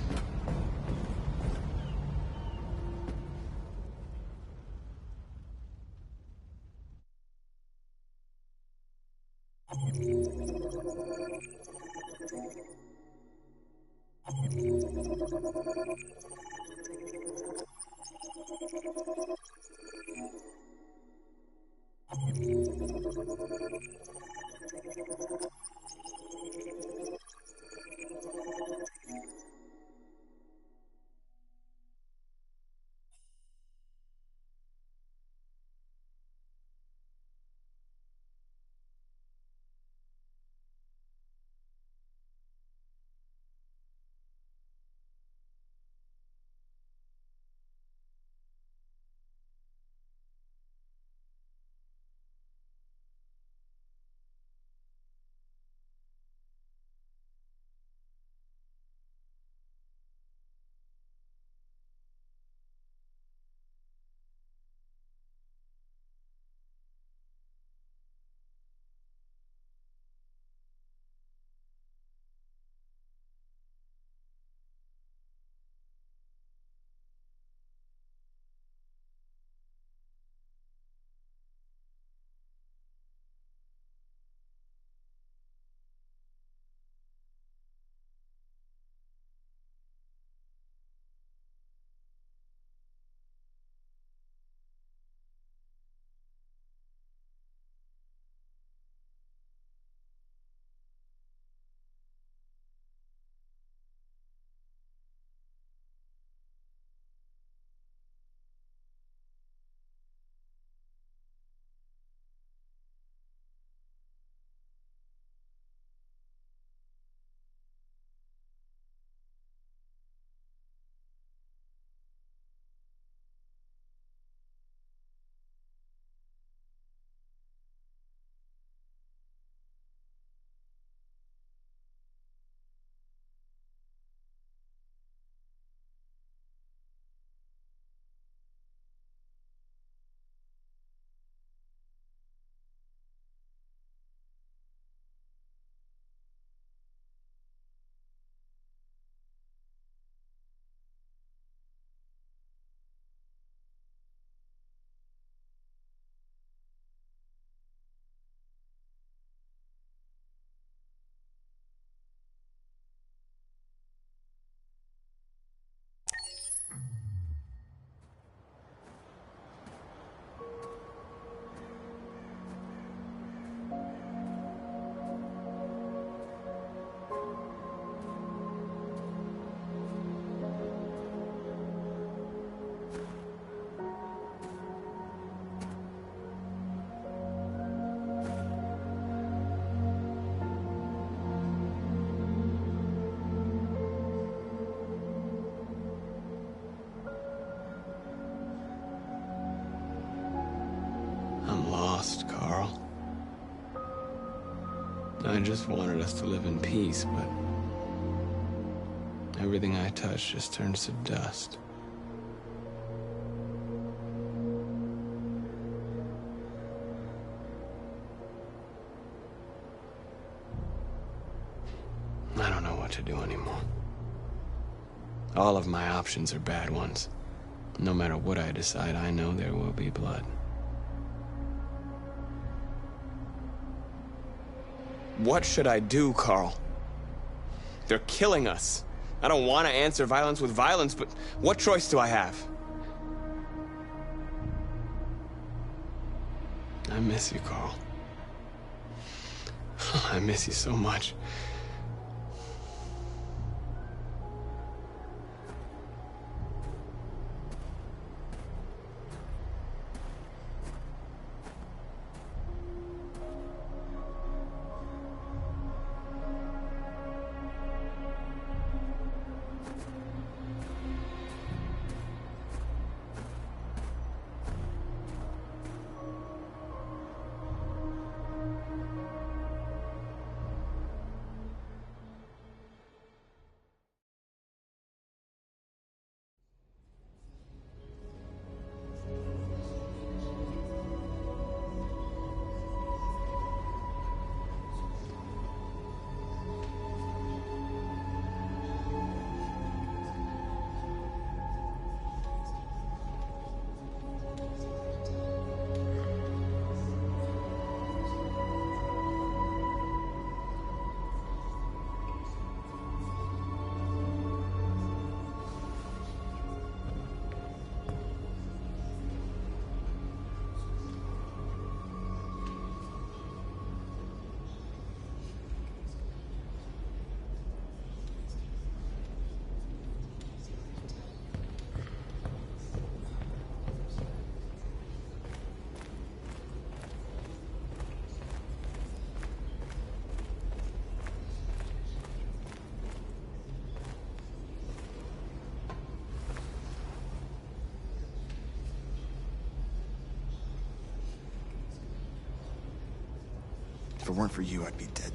just wanted us to live in peace, but everything I touch just turns to dust. I don't know what to do anymore. All of my options are bad ones. No matter what I decide, I know there will be blood. What should I do, Carl? They're killing us. I don't want to answer violence with violence, but what choice do I have? I miss you, Carl. I miss you so much. If it weren't for you, I'd be dead.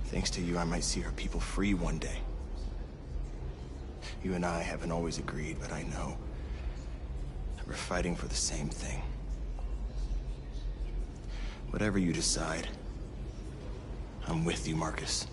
Thanks to you, I might see our people free one day. You and I haven't always agreed, but I know that we're fighting for the same thing. Whatever you decide, I'm with you, Marcus.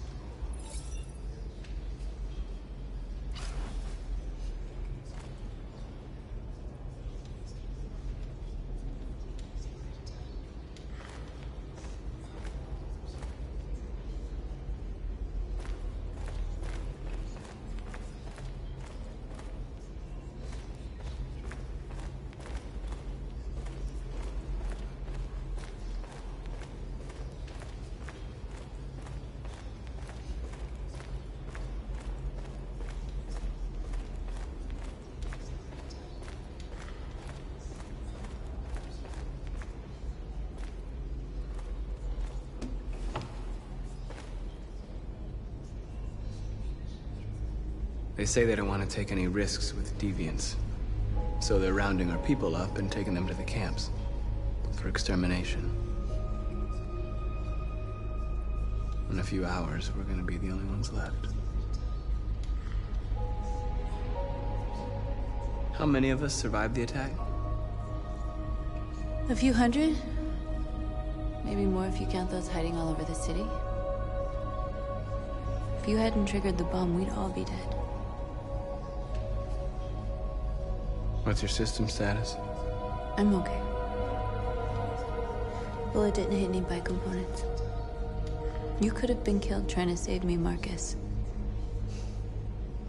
They say they don't want to take any risks with deviants. So they're rounding our people up and taking them to the camps for extermination. In a few hours, we're gonna be the only ones left. How many of us survived the attack? A few hundred? Maybe more if you count those hiding all over the city. If you hadn't triggered the bomb, we'd all be dead. What's your system status? I'm okay. Bullet didn't hit any bike components. You could have been killed trying to save me, Marcus.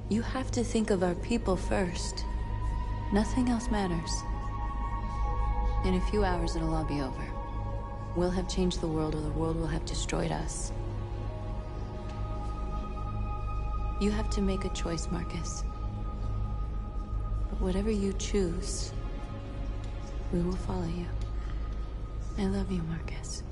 You have to think of our people first. Nothing else matters. In a few hours, it'll all be over. We'll have changed the world, or the world will have destroyed us. You have to make a choice, Marcus. But whatever you choose, we will follow you. I love you, Marcus.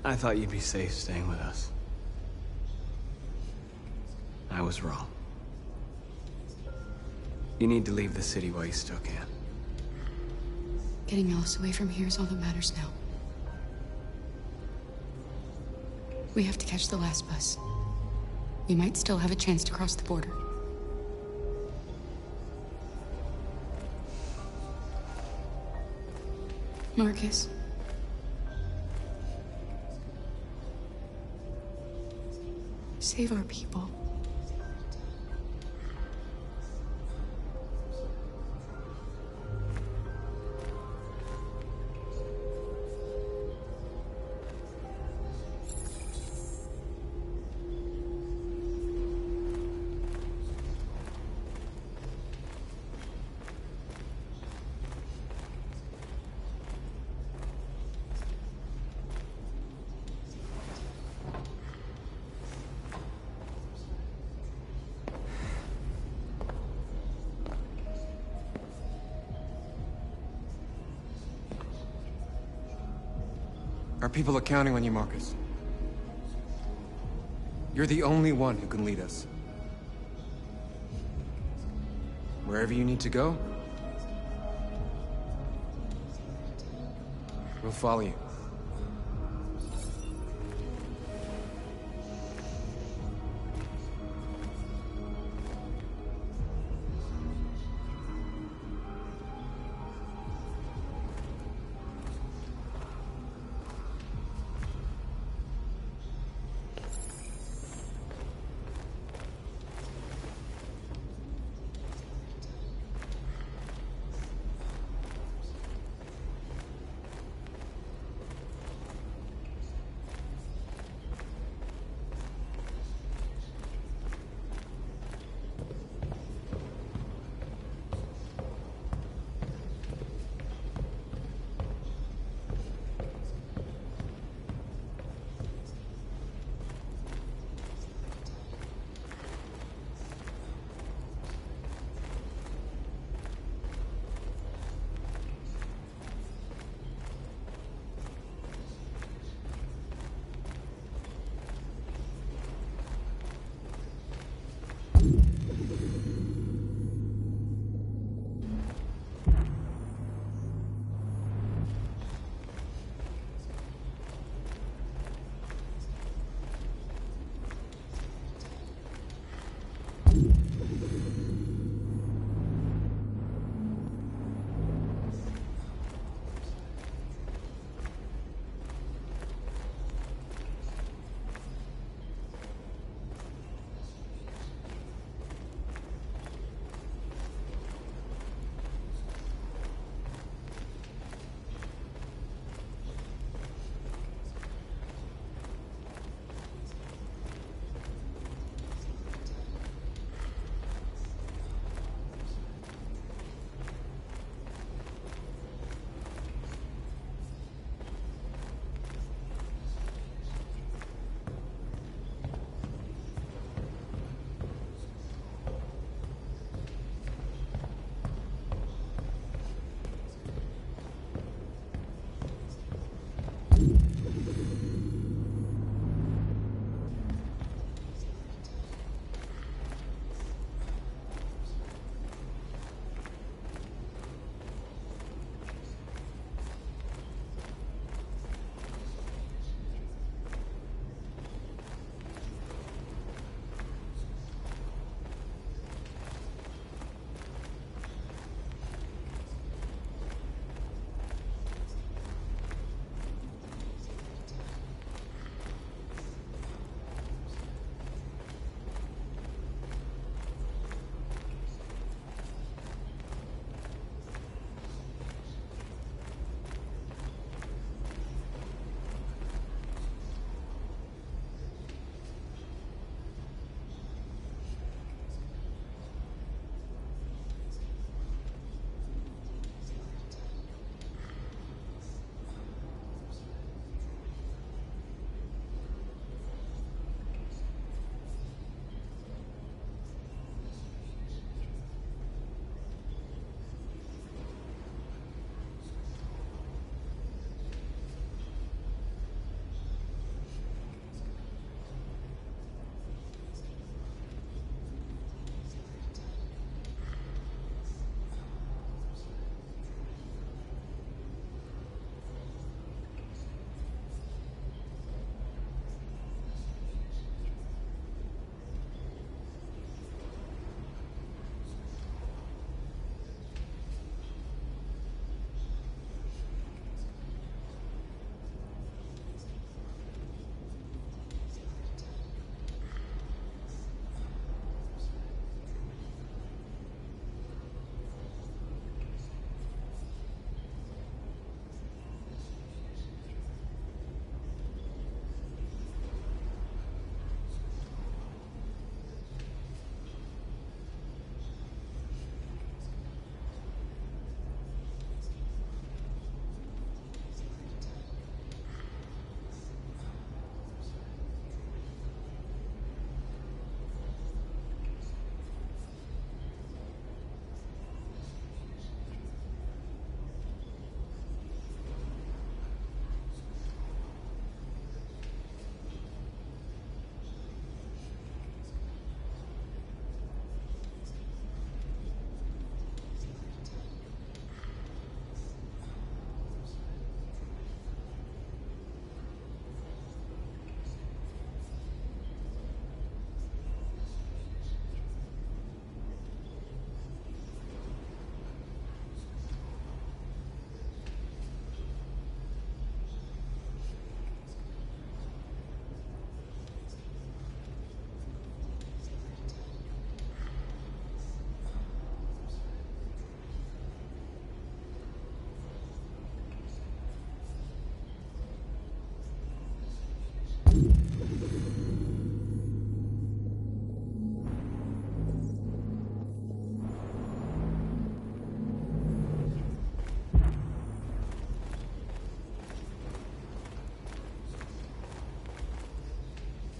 I thought you'd be safe staying with us. I was wrong. You need to leave the city while you still can. Getting Alice away from here is all that matters now. We have to catch the last bus. We might still have a chance to cross the border. Marcus. Save our people. Our people are counting on you, Marcus. You're the only one who can lead us. Wherever you need to go, we'll follow you.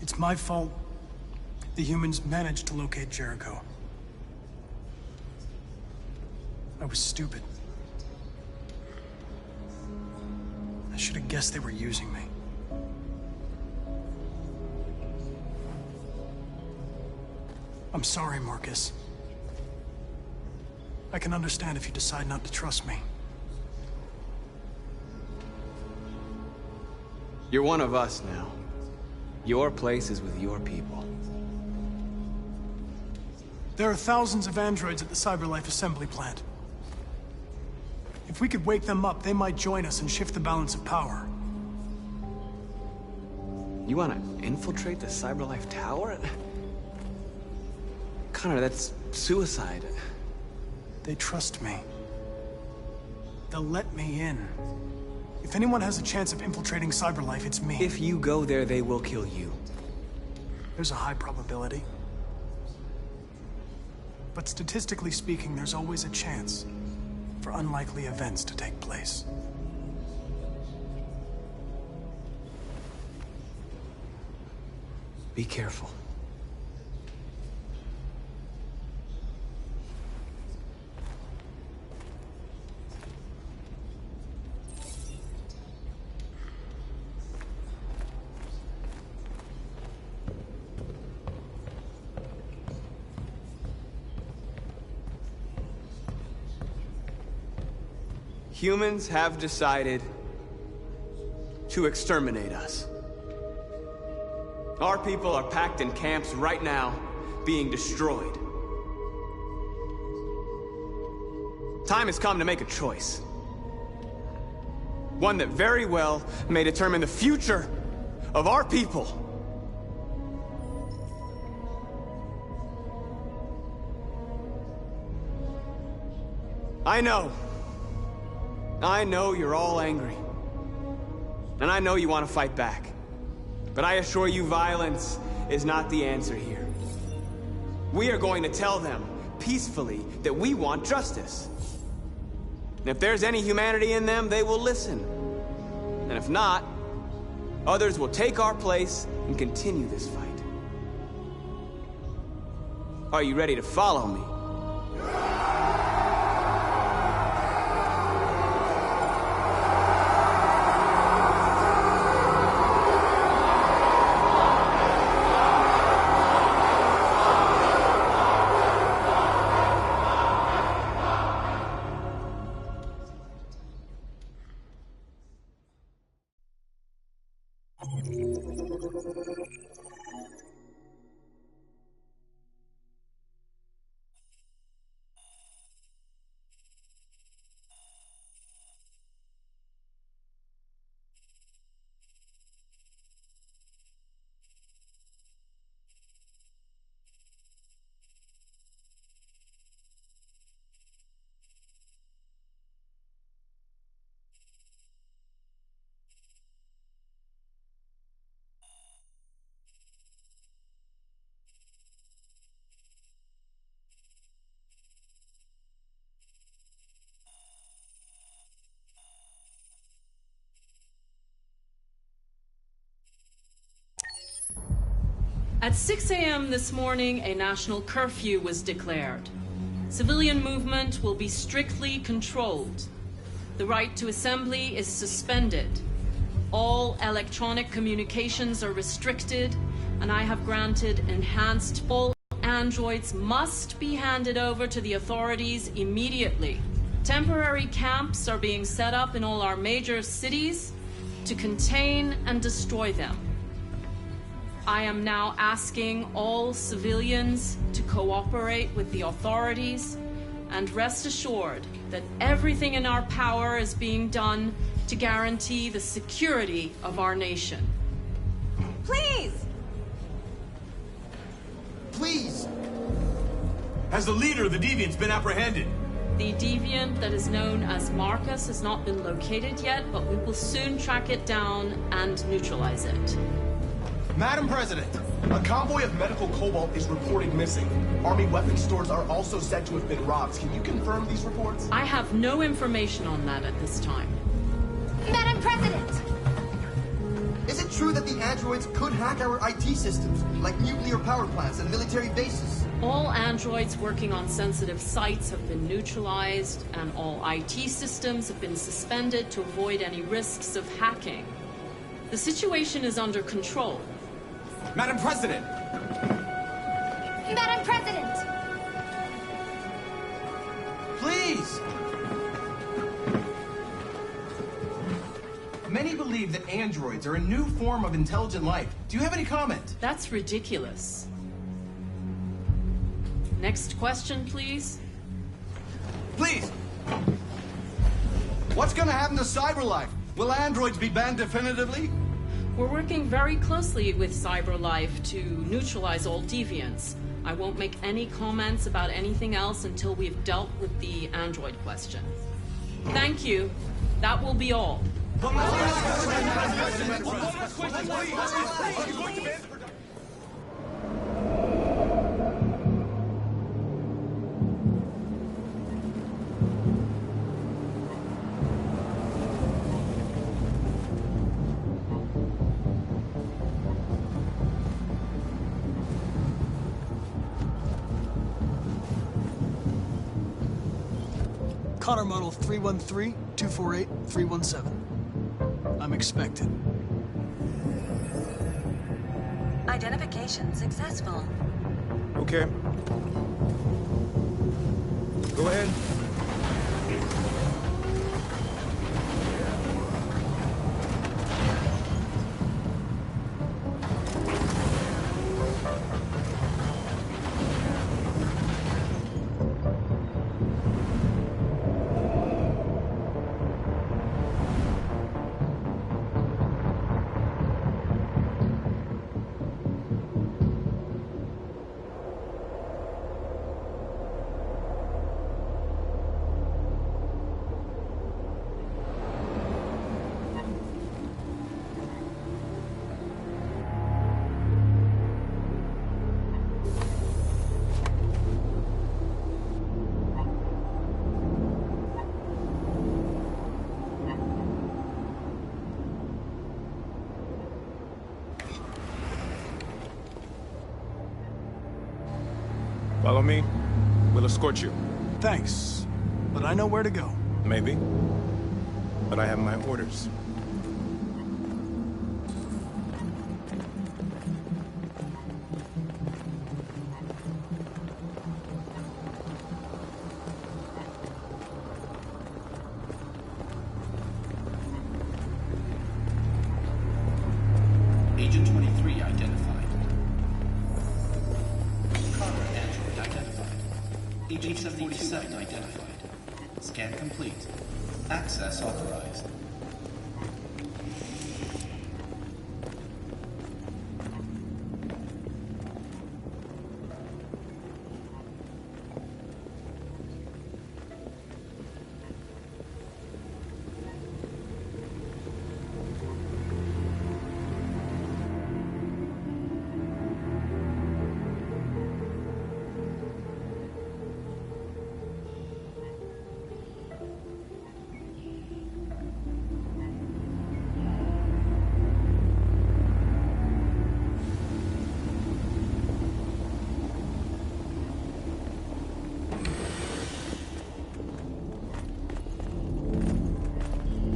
It's my fault the humans managed to locate Jericho. I was stupid. I should have guessed they were using me. I'm sorry, Marcus. I can understand if you decide not to trust me. You're one of us now. Your place is with your people. There are thousands of androids at the CyberLife assembly plant. If we could wake them up, they might join us and shift the balance of power. You want to infiltrate the CyberLife tower? Connor, that's suicide. They trust me. They'll let me in. If anyone has a chance of infiltrating CyberLife, it's me. If you go there, they will kill you. There's a high probability. But statistically speaking, there's always a chance for unlikely events to take place. Be careful. Humans have decided to exterminate us. Our people are packed in camps right now, being destroyed. Time has come to make a choice. One that very well may determine the future of our people. I know you're all angry. And I know you want to fight back. But I assure you, violence is not the answer here. We are going to tell them, peacefully, that we want justice. And if there's any humanity in them, they will listen. And if not, others will take our place and continue this fight. Are you ready to follow me? At 6 a.m. this morning, a national curfew was declared. Civilian movement will be strictly controlled. The right to assembly is suspended. All electronic communications are restricted, and I have granted enhanced. All androids must be handed over to the authorities immediately. Temporary camps are being set up in all our major cities to contain and destroy them. I am now asking all civilians to cooperate with the authorities and rest assured that everything in our power is being done to guarantee the security of our nation. Please! Please! Has the leader of the Deviants been apprehended? The deviant that is known as Marcus has not been located yet, but we will soon track it down and neutralize it. Madam President, a convoy of medical cobalt is reported missing. Army weapons stores are also said to have been robbed. Can you confirm these reports? I have no information on that at this time. Madam President! Is it true that the androids could hack our IT systems, like nuclear power plants and military bases. All androids working on sensitive sites have been neutralized, and all IT systems have been suspended to avoid any risks of hacking. The situation is under control. Madam President! Madam President! Please! Many believe that androids are a new form of intelligent life. Do you have any comment? That's ridiculous. Next question, please. Please! What's gonna happen to CyberLife? Will androids be banned definitively? We're working very closely with CyberLife to neutralize all deviants. I won't make any comments about anything else until we've dealt with the android question. Thank you. That will be all. Connor model 313-248-317. I'm expected. Identification successful. Okay. Go ahead. Follow me. We'll escort you. Thanks, but I know where to go. Maybe. But I have my orders. Agent 23 identified. Connor android identified. Agent 47 identified. Scan complete. Access authorized.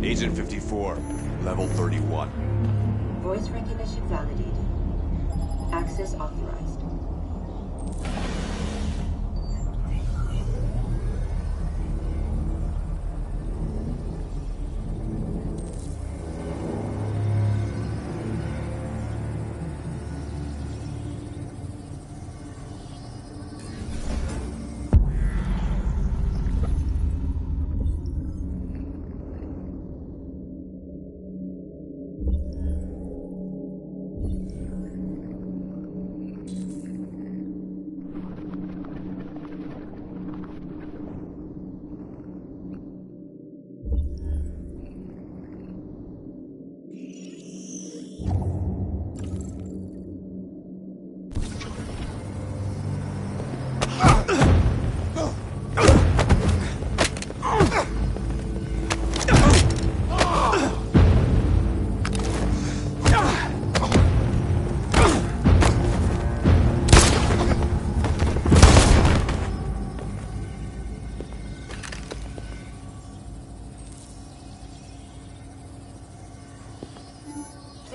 Agent 54, level 31. Voice recognition validated. Access authorized.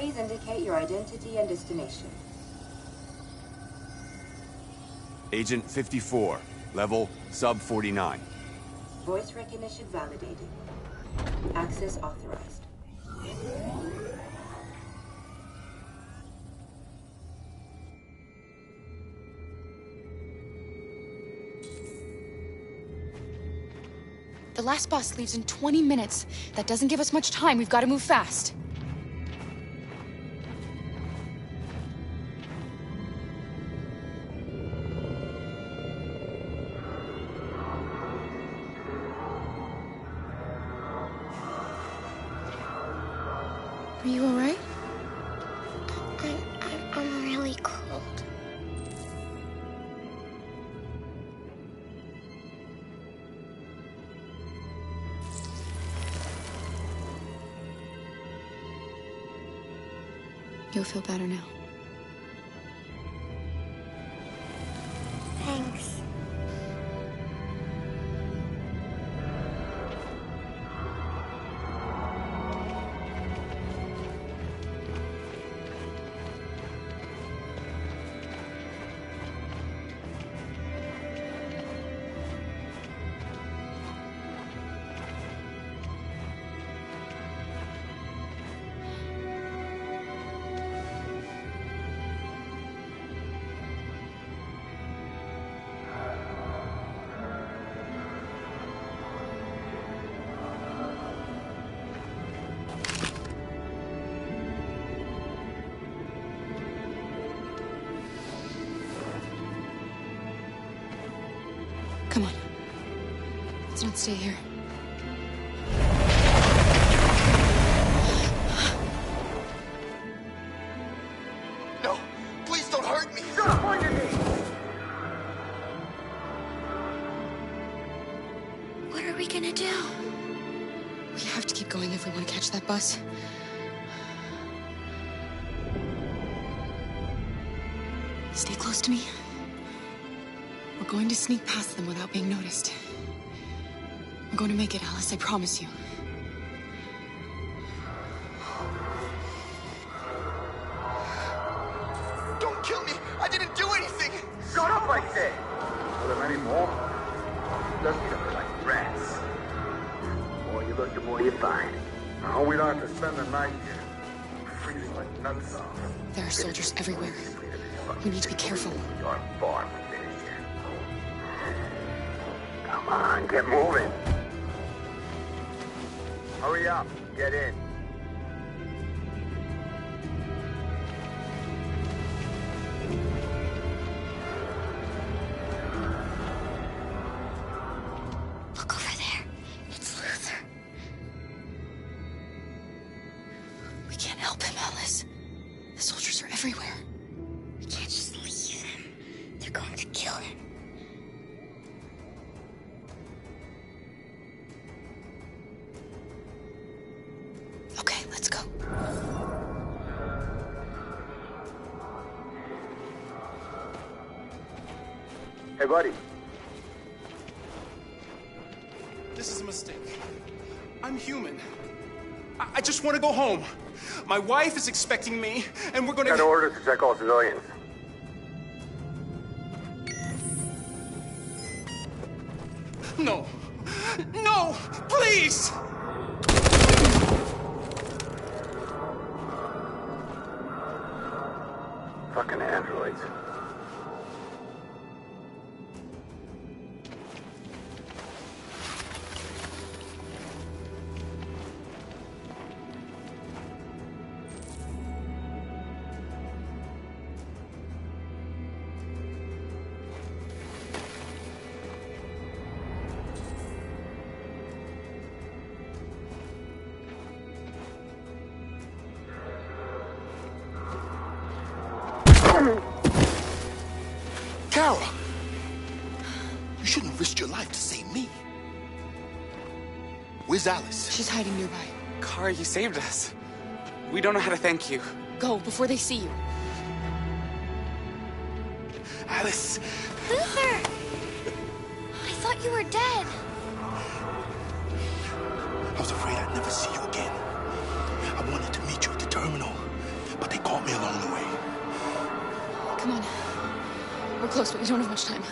Please indicate your identity and destination. Agent 54, level sub 49. Voice recognition validated. Access authorized. The last bus leaves in 20 minutes. That doesn't give us much time. We've got to move fast. Are you all right? I'm really cold. You'll feel better now. Thanks. Come on. Let's not stay here. No! Please don't hurt me! Get up on your knees! What are we gonna do? We have to keep going if we want to catch that bus. Stay close to me. We're going to sneak past them without being noticed. We're going to make it, Alice, I promise you. Don't kill me! I didn't do anything! Shut up, I said! Are there any more? Doesn't look like rats. The more you look, the more you find. Oh, we don't have to spend the night here. Freezing like nuts off. There are soldiers everywhere. We need to be careful. You're far from finished yet. Come on, get moving. Hurry up, get in. Look over there. It's Luther. We can't help him, Alice. The soldiers are everywhere. We can't just leave him. They're going to kill him. Okay, let's go. Hey, buddy. This is a mistake. I'm human. I just want to go home. My wife is expecting me, and we're gonna... Got orders to check all civilians. No. No! Please! Fucking androids. Kara! You shouldn't have risked your life to save me. Where's Alice? She's hiding nearby. Kara, you saved us. We don't know how to thank you. Go, before they see you. Alice! Luther! I thought you were dead. I was afraid I'd never see you again. I wanted to meet you at the terminal. close, but we don't have much time.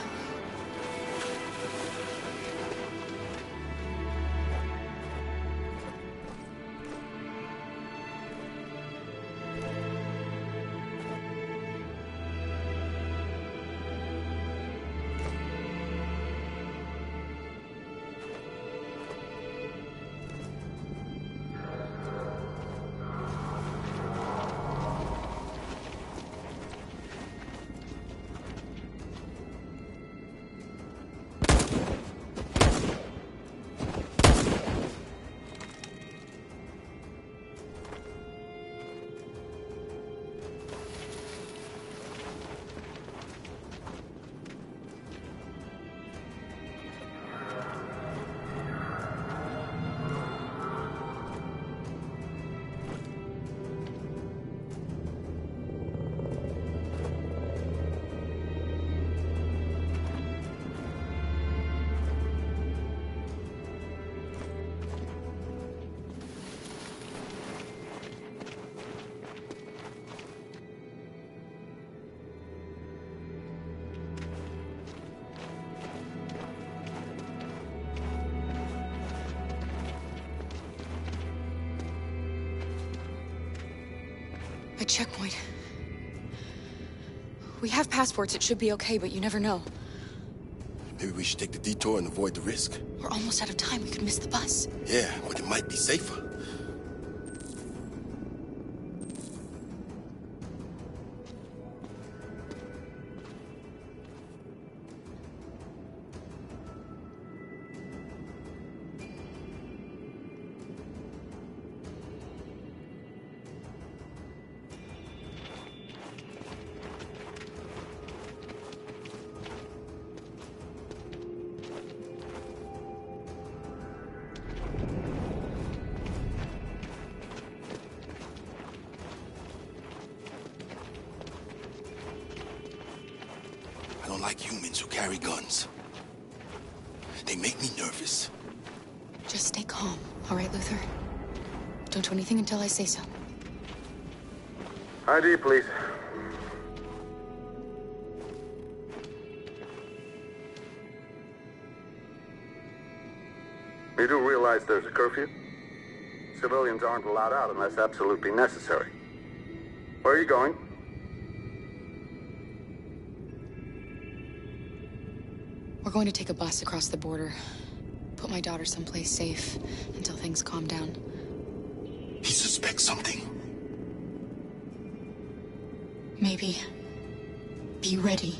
A checkpoint. We have passports, it should be okay, but you never know. Maybe we should take the detour and avoid the risk. We're almost out of time, we could miss the bus. Yeah, but it might be safer. I don't like humans who carry guns. They make me nervous. Just stay calm, all right, Luther? Don't do anything until I say so. ID, please. You do realize there's a curfew? Civilians aren't allowed out unless absolutely necessary. Where are you going? We're going to take a bus across the border. Put my daughter someplace safe until things calm down. He suspects something. Maybe. Be ready.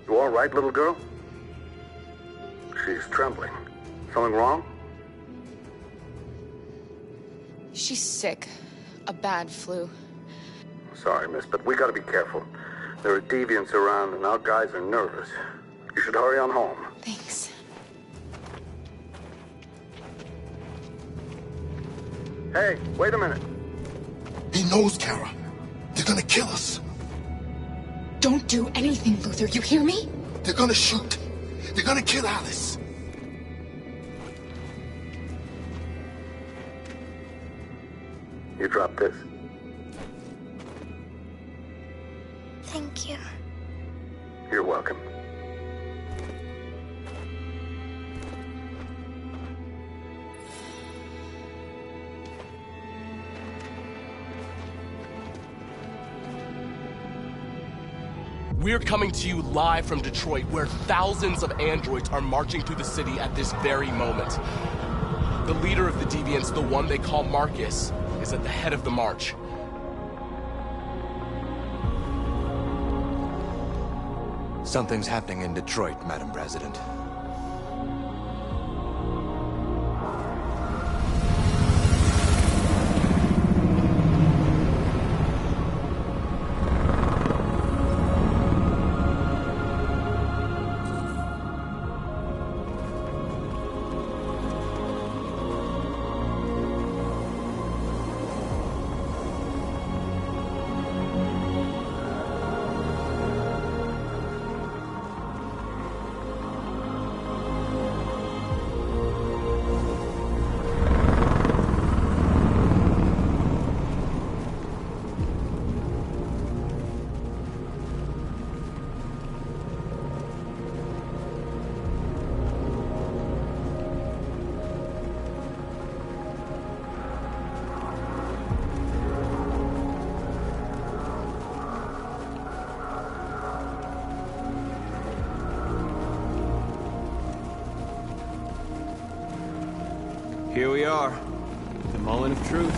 You all right, little girl? She's trembling. Something wrong? She's sick. A bad flu. Sorry, miss, but we gotta be careful. There are deviants around and our guys are nervous. You should hurry on home. Thanks. Hey, wait a minute. He knows, Kara. They're gonna kill us. Don't do anything, Luther. You hear me? They're gonna shoot. They're gonna kill Alice. You drop this. Thank you. You're welcome. We're coming to you live from Detroit, where thousands of androids are marching through the city at this very moment. The leader of the deviants, the one they call Marcus, is at the head of the march. Something's happening in Detroit, Madam President. Here we are. The moment of truth.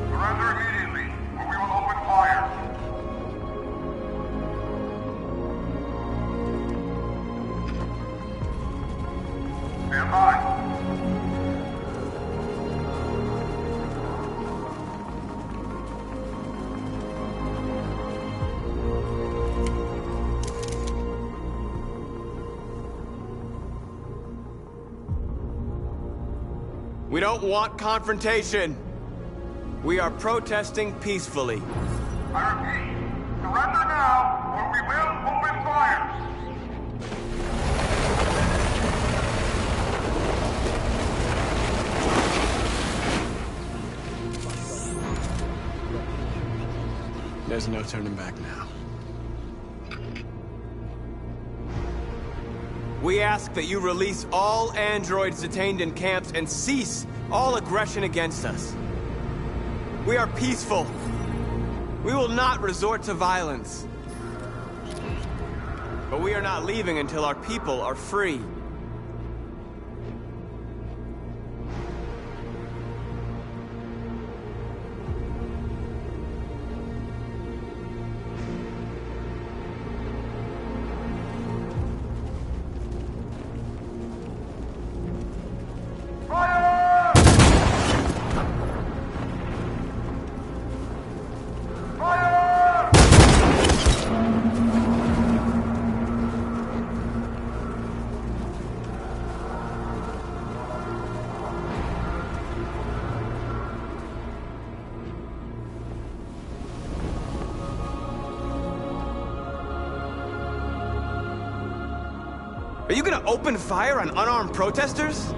Surrender immediately, or we will open fire. Stand by. We don't want confrontation. We are protesting peacefully. I repeat, surrender now, or we will open fire. There's no turning back now. We ask that you release all androids detained in camps and cease all aggression against us. We are peaceful. We will not resort to violence. But we are not leaving until our people are free. Are you gonna open fire on unarmed protesters?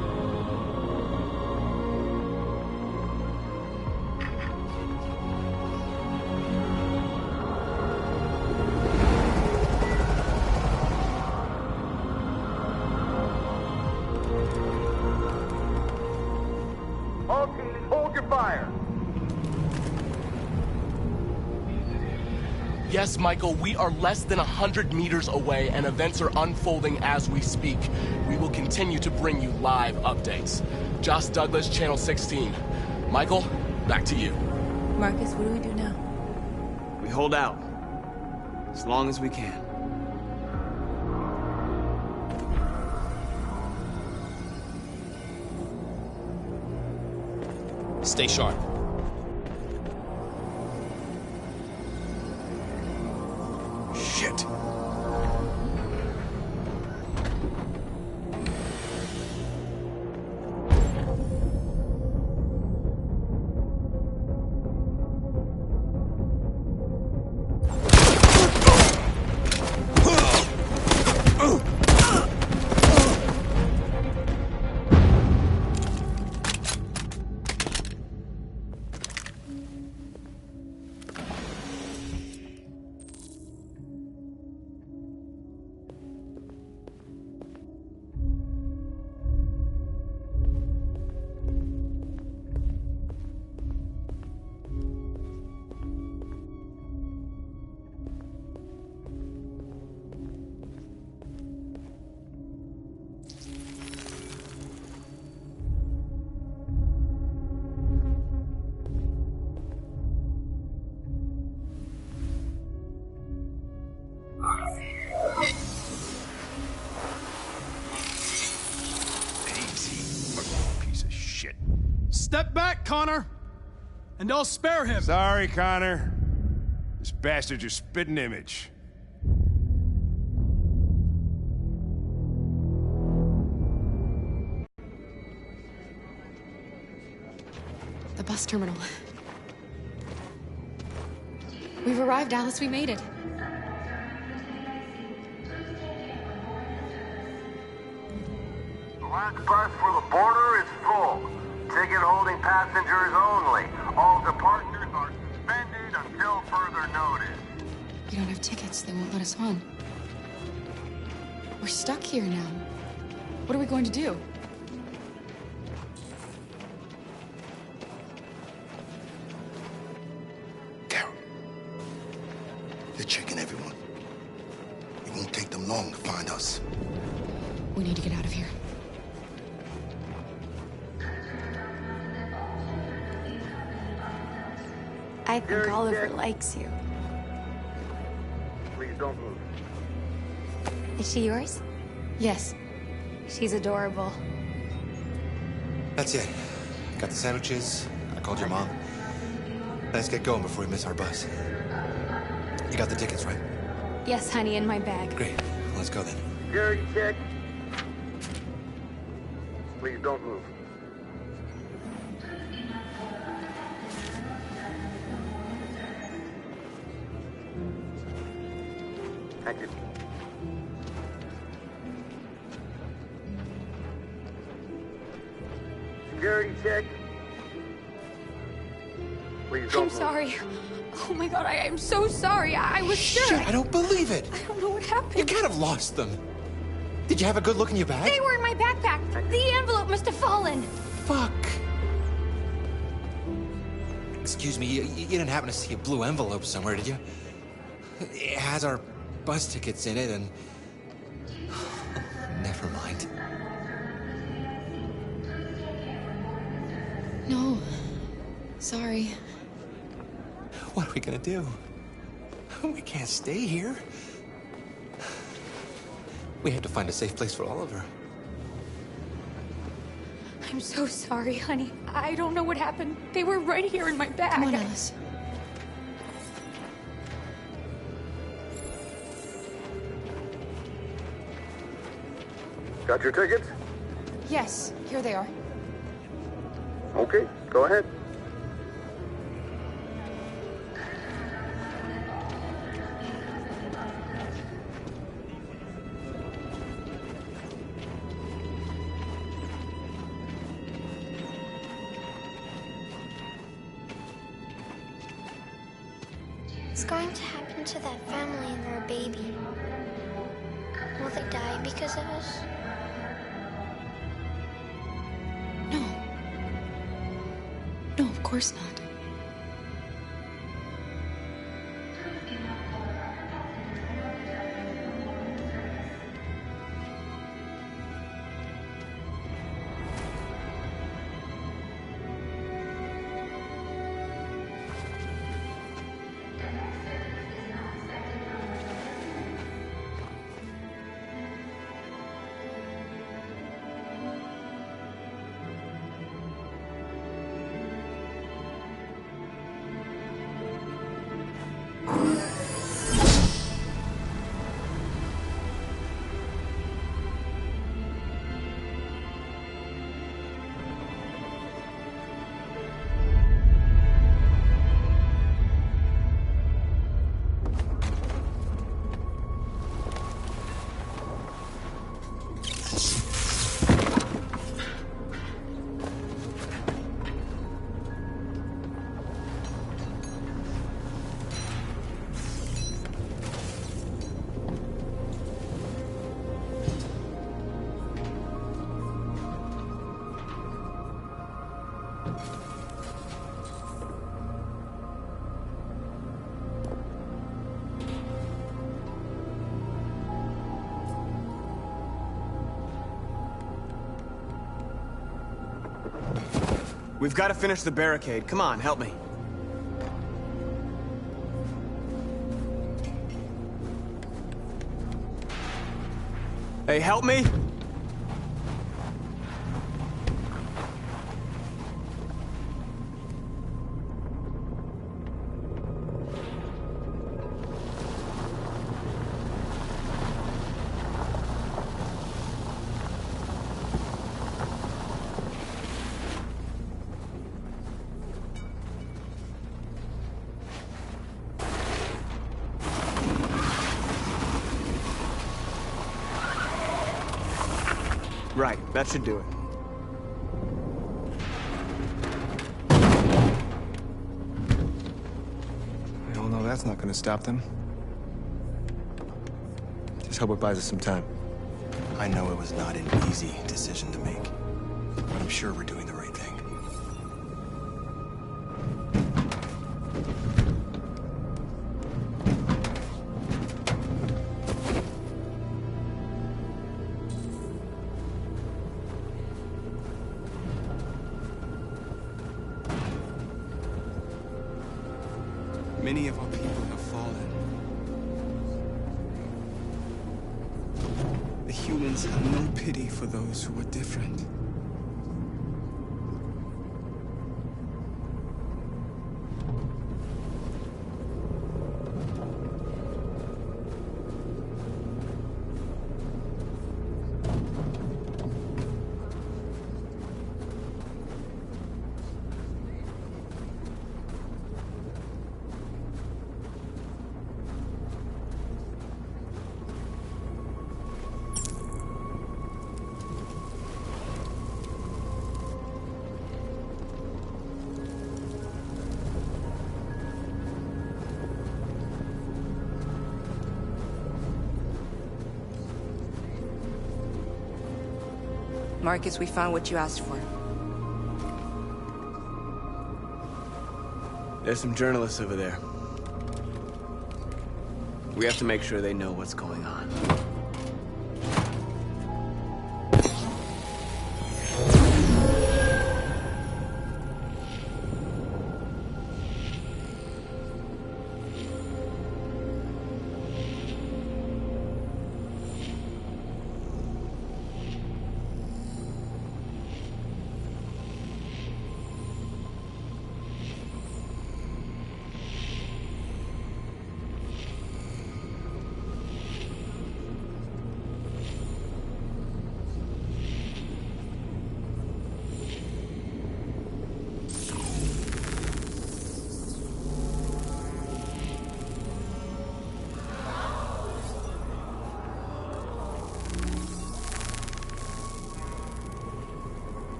All teams, hold your fire. Yes, Michael, we are less than 100 meters away and events are unfolding as we speak. We will continue to bring you live updates. Josh Douglas, Channel 16. Michael, back to you. Marcus, what do we do now? We hold out. As long as we can. Stay sharp. Shit. Step back, Connor! And I'll spare him! Sorry, Connor. This bastard's your spitting image. The bus terminal. We've arrived, Alice. We made it. The last bus for the border is full. Ticket holding passengers only. All departures are suspended until further notice. We don't have tickets. They won't let us on. We're stuck here now. What are we going to do? They're checking everyone. It won't take them long to find us. We need to get out of here. I think Oliver likes you. Please don't move. Is she yours? Yes. She's adorable. That's it. Got the sandwiches. I called your mom. Let's get going before we miss our bus. You got the tickets, right? Yes, honey, in my bag. Great. Let's go then. Security check. Please don't move. Thank you. Security check. Please don't I'm move. sorry. Oh my god, I am so sorry. I was sure. Shit, I don't believe it. I don't know what happened. You kind of lost them. Did you have a good look in your bag? They were in my backpack. The envelope must have fallen. Fuck. Excuse me, you didn't happen to see a blue envelope somewhere, did you? It has our bus tickets in it and... Never mind. No. Sorry. What are we gonna do? We can't stay here. We have to find a safe place for Oliver. I'm so sorry, honey. I don't know what happened. They were right here in my bag. Come on, Alice. Got your tickets? Yes, here they are. Okay, go ahead. What's going to happen to that family and their baby? Will they die because of us? No, of course not. We've got to finish the barricade. Come on, help me. Hey, help me! Right, that should do it. We all know that's not gonna stop them. Just hope it buys us some time. I know it was not an easy decision to make, but I'm sure we're doing the right thing. Many of our people have fallen. The humans have no pity for those who are different. Marcus, we found what you asked for. There's some journalists over there. We have to make sure they know what's going on.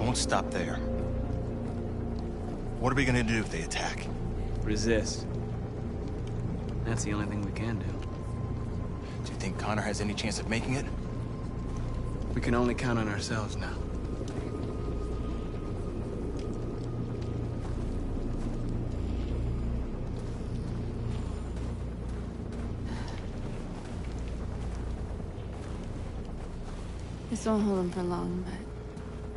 Won't stop there. What are we gonna do if they attack? Resist. That's the only thing we can do. Do you think Connor has any chance of making it? We can only count on ourselves now. This won't hold him for long, but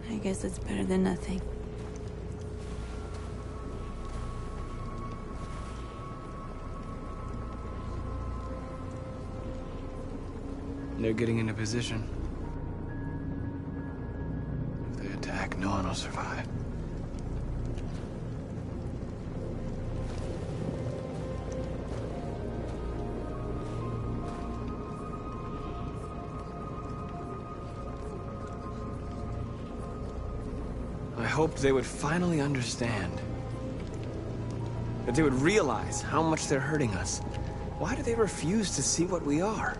I guess it's better than nothing. They're getting into position. If they attack, no one will survive. I hoped they would finally understand. That they would realize how much they're hurting us. Why do they refuse to see what we are?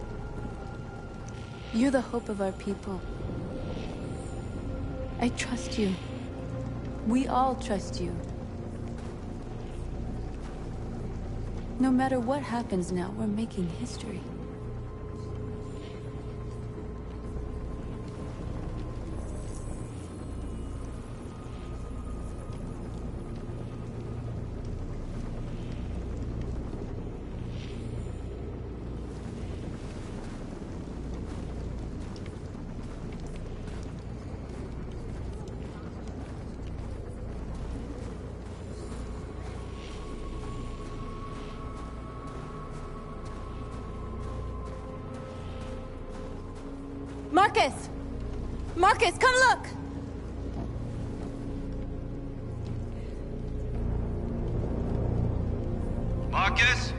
You're the hope of our people. I trust you. We all trust you. No matter what happens now, we're making history. Marcus! Marcus, come look! Marcus?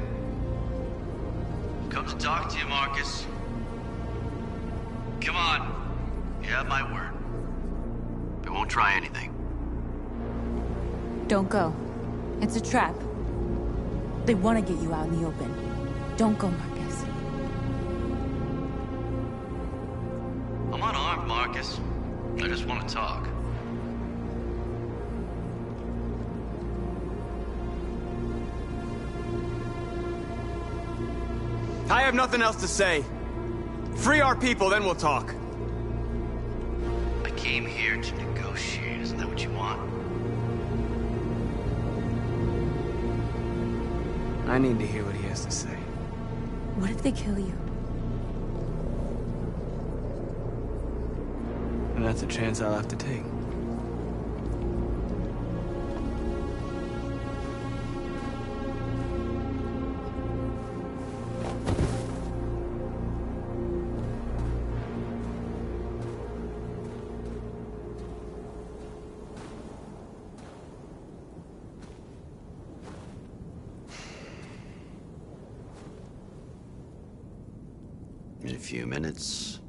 Come to talk to you, Marcus. Come on. You have my word. We won't try anything. Don't go. It's a trap. They want to get you out in the open. Don't go, Marcus. Marcus. I just want to talk. I have nothing else to say. Free our people, then we'll talk. I came here to negotiate. Isn't that what you want? I need to hear what he has to say. What if they kill you? And that's a chance I'll have to take. In a few minutes,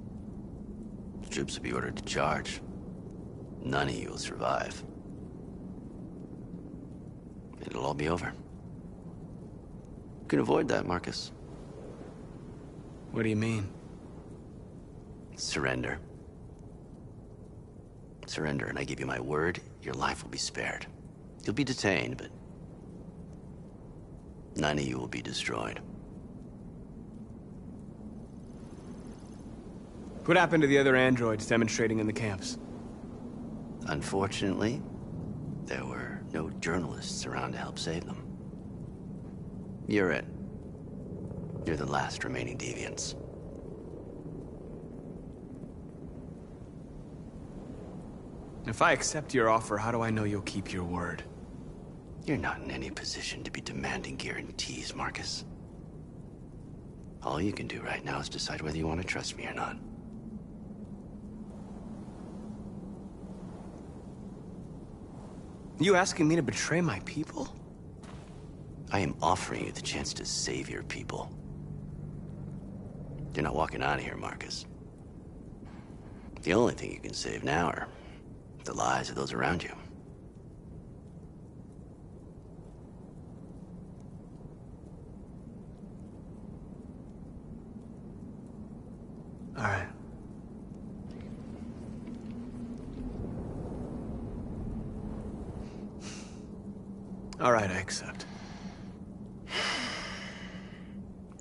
the troops will be ordered to charge. None of you will survive. It'll all be over. You can avoid that, Marcus. What do you mean? Surrender. Surrender, and I give you my word, your life will be spared. You'll be detained, but none of you will be destroyed. What happened to the other androids demonstrating in the camps? Unfortunately, there were no journalists around to help save them. You're it. You're the last remaining deviants. If I accept your offer, how do I know you'll keep your word? You're not in any position to be demanding guarantees, Marcus. All you can do right now is decide whether you want to trust me or not. You asking me to betray my people? I am offering you the chance to save your people. You're not walking out of here, Marcus. The only thing you can save now are the lives of those around you. All right. All right, I accept.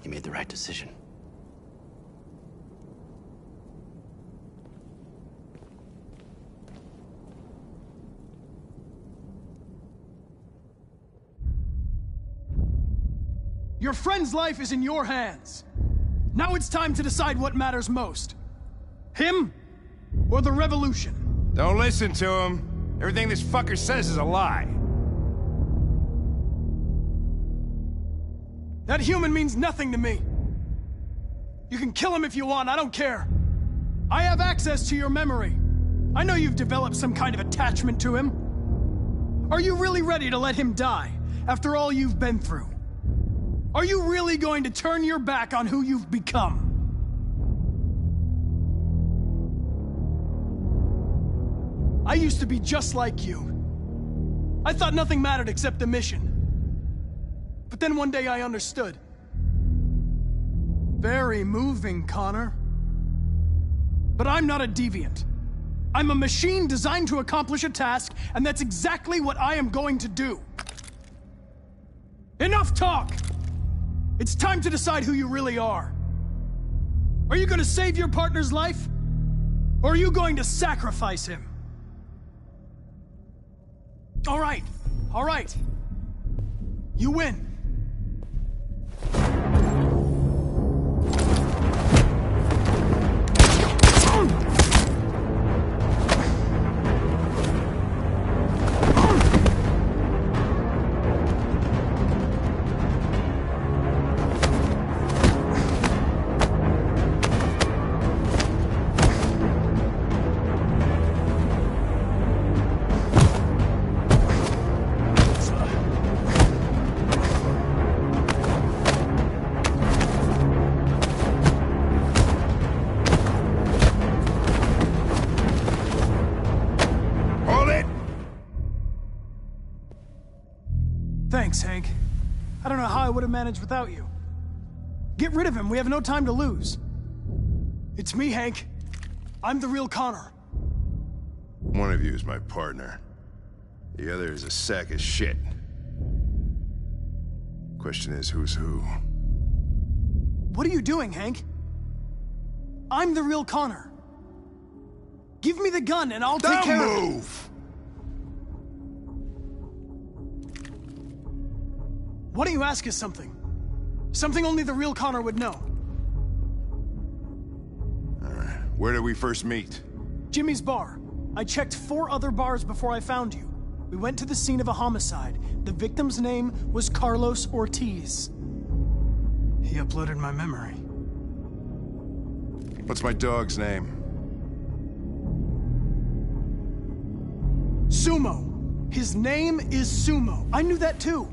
You made the right decision. Your friend's life is in your hands. Now it's time to decide what matters most. Him or the revolution? Don't listen to him. Everything this fucker says is a lie. That human means nothing to me. You can kill him if you want, I don't care. I have access to your memory. I know you've developed some kind of attachment to him. Are you really ready to let him die after all you've been through? Are you really going to turn your back on who you've become? I used to be just like you. I thought nothing mattered except the mission. But then one day I understood. Very moving, Connor. But I'm not a deviant. I'm a machine designed to accomplish a task, and that's exactly what I am going to do. Enough talk! It's time to decide who you really are. Are you going to save your partner's life? Or are you going to sacrifice him? All right. You win. Thanks, Hank. I don't know how I would have managed without you. Get rid of him. We have no time to lose. It's me, Hank. I'm the real Connor. One of you is my partner. The other is a sack of shit. Question is, who's who? What are you doing, Hank? I'm the real Connor. Give me the gun and I'll take care of it. Don't move! Why don't you ask us something? Something only the real Connor would know. Alright, where did we first meet? Jimmy's bar. I checked 4 other bars before I found you. We went to the scene of a homicide. The victim's name was Carlos Ortiz. He uploaded my memory. What's my dog's name? Sumo. His name is Sumo. I knew that too.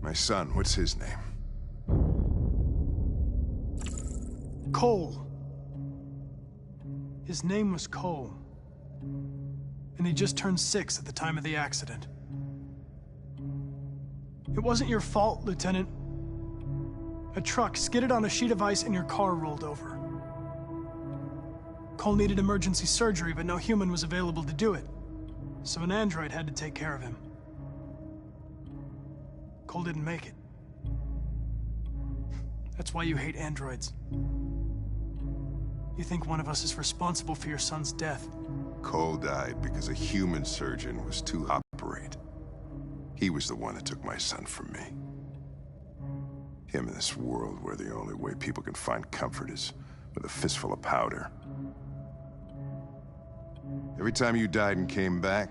My son, what's his name? Cole. His name was Cole. And he just turned 6 at the time of the accident. It wasn't your fault, Lieutenant. A truck skidded on a sheet of ice and your car rolled over. Cole needed emergency surgery, but no human was available to do it. So an android had to take care of him. Cole didn't make it. That's why you hate androids. You think one of us is responsible for your son's death. Cole died because a human surgeon was too hot to operate. He was the one that took my son from me. Him in this world where the only way people can find comfort is with a fistful of powder. Every time you died and came back,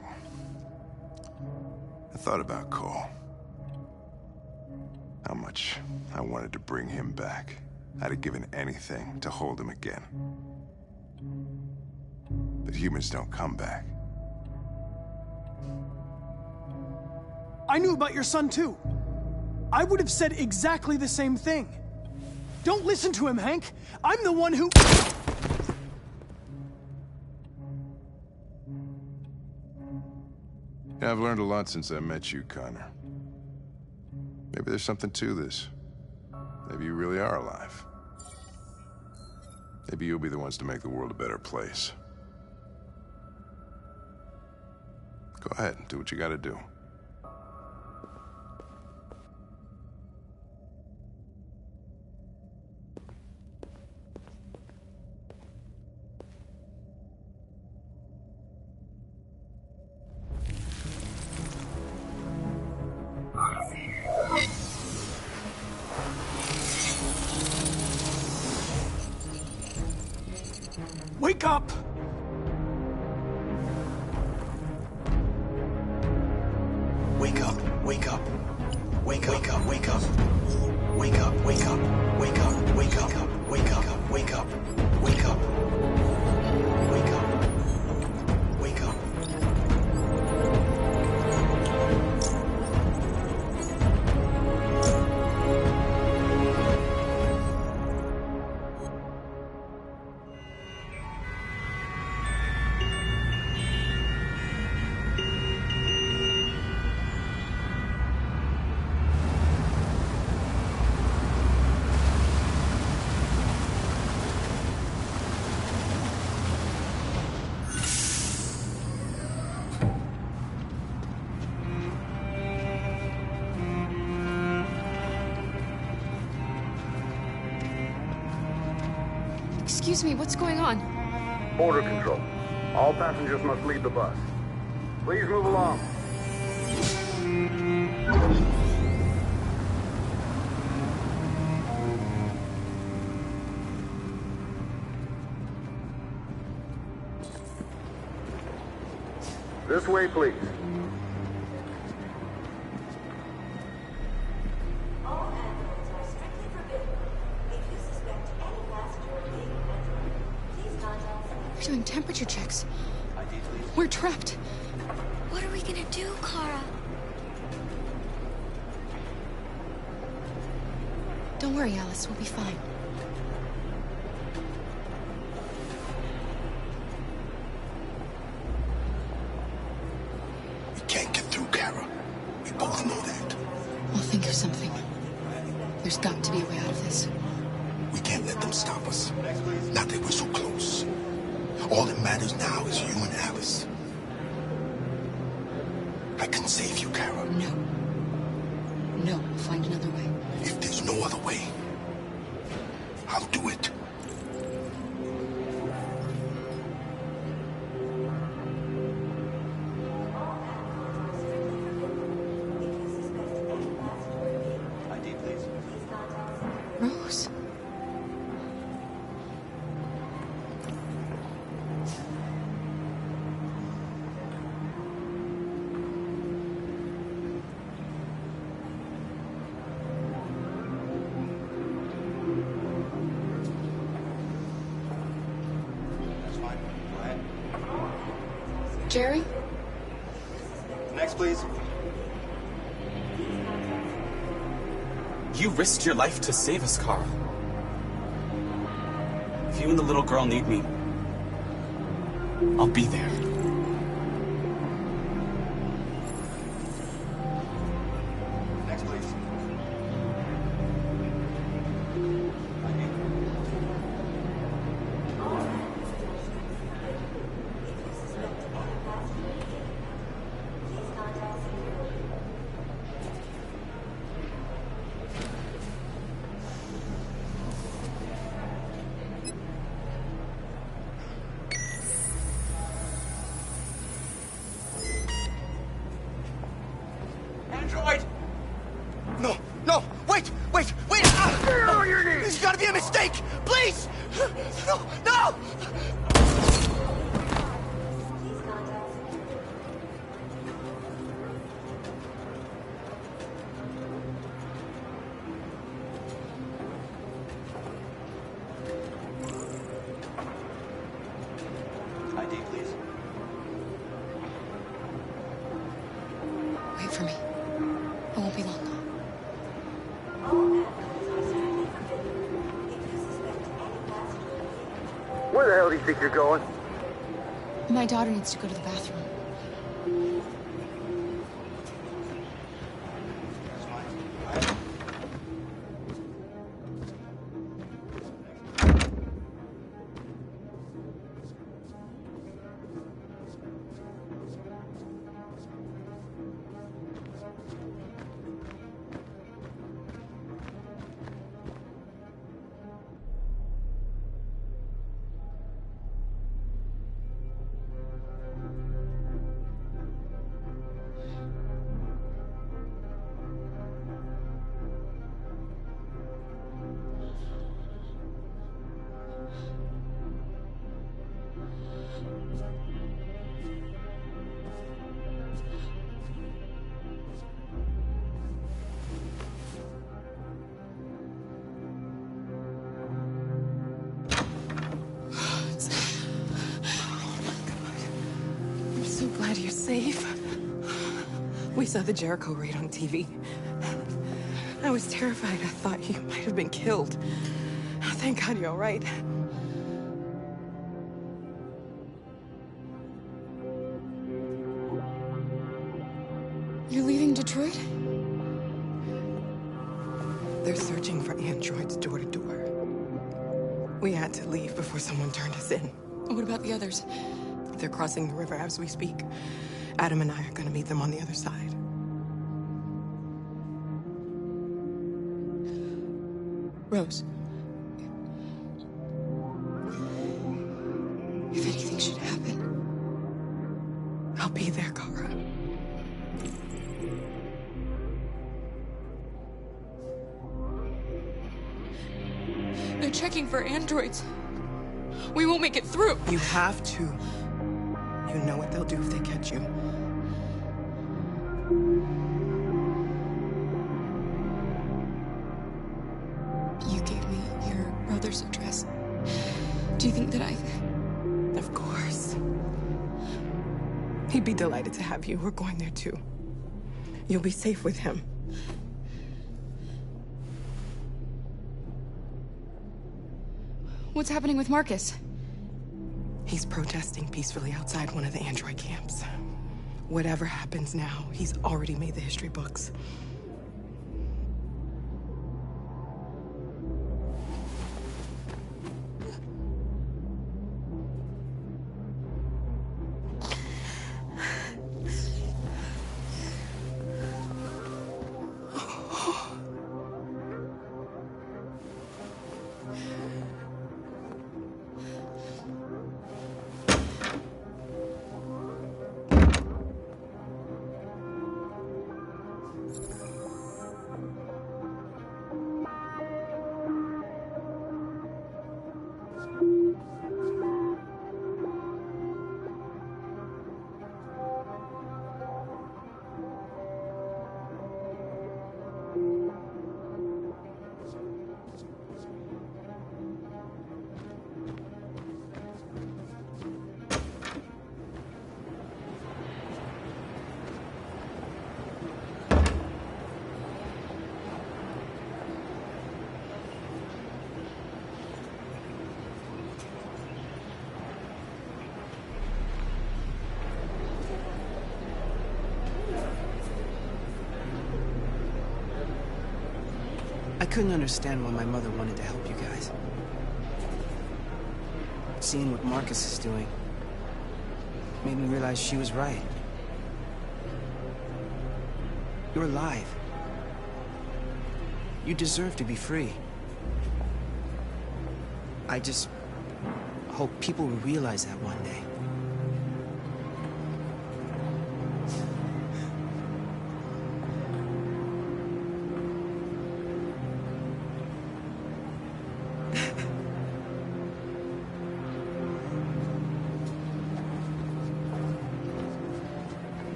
I thought about Cole. How much I wanted to bring him back. I'd have given anything to hold him again. But humans don't come back. I knew about your son too. I would have said exactly the same thing. Don't listen to him, Hank. I'm the one who... Yeah, I've learned a lot since I met you, Connor. Maybe there's something to this. Maybe you really are alive. Maybe you'll be the ones to make the world a better place. Go ahead and do what you gotta do. Wake up! Wake up, wake up. Wake up, wake up, wake up. Wake up, wake up, wake up, wake up, wake up, wake up, wake up. Wake up. Wake up. Excuse me, what's going on? Border control. All passengers must leave the bus. Please move along. This way, please. We're doing temperature checks. We're trapped. What are we gonna do, Kara? Don't worry, Alice. We'll be fine. We can't get through, Kara. We both know that. I'll think of something. There's got to be a way out of this. We can't let them stop us. Not that we're so close. All that matters now is you and Alice. I can save you, Kara. No. No, we'll find another way. If there's no other way, I'll do it. ID, please. Rose. That's fine. Go ahead. Jerry? Next, please. You risked your life to save us, Carl. If you and the little girl need me, I'll be there. Next, please. Android! No, no, wait! Ah! Get on your knees! There's gotta be a mistake! Please! No, no! ID, please. Wait for me. I won't be long. Where the hell do you think you're going? My daughter needs to go to the bathroom. I'm so glad you're safe. We saw the Jericho raid on TV. I was terrified. I thought you might have been killed. Thank God you're all right. You're leaving Detroit? They're searching for androids door to door. We had to leave before someone turned us in. What about the others? They're crossing the river as we speak. Adam and I are gonna meet them on the other side. Rose. If anything should happen, I'll be there, Kara. they're checking for androids. We won't make it through. You have to. You know what they'll do if they catch you. You gave me your brother's address. Do you think that I... Of course. He'd be delighted to have you. We're going there too. You'll be safe with him. What's happening with Marcus? He's protesting peacefully outside one of the android camps. Whatever happens now, he's already made the history books. I couldn't understand why my mother wanted to help you guys. Seeing what Marcus is doing made me realize she was right. You're alive. You deserve to be free. I just hope people will realize that one day.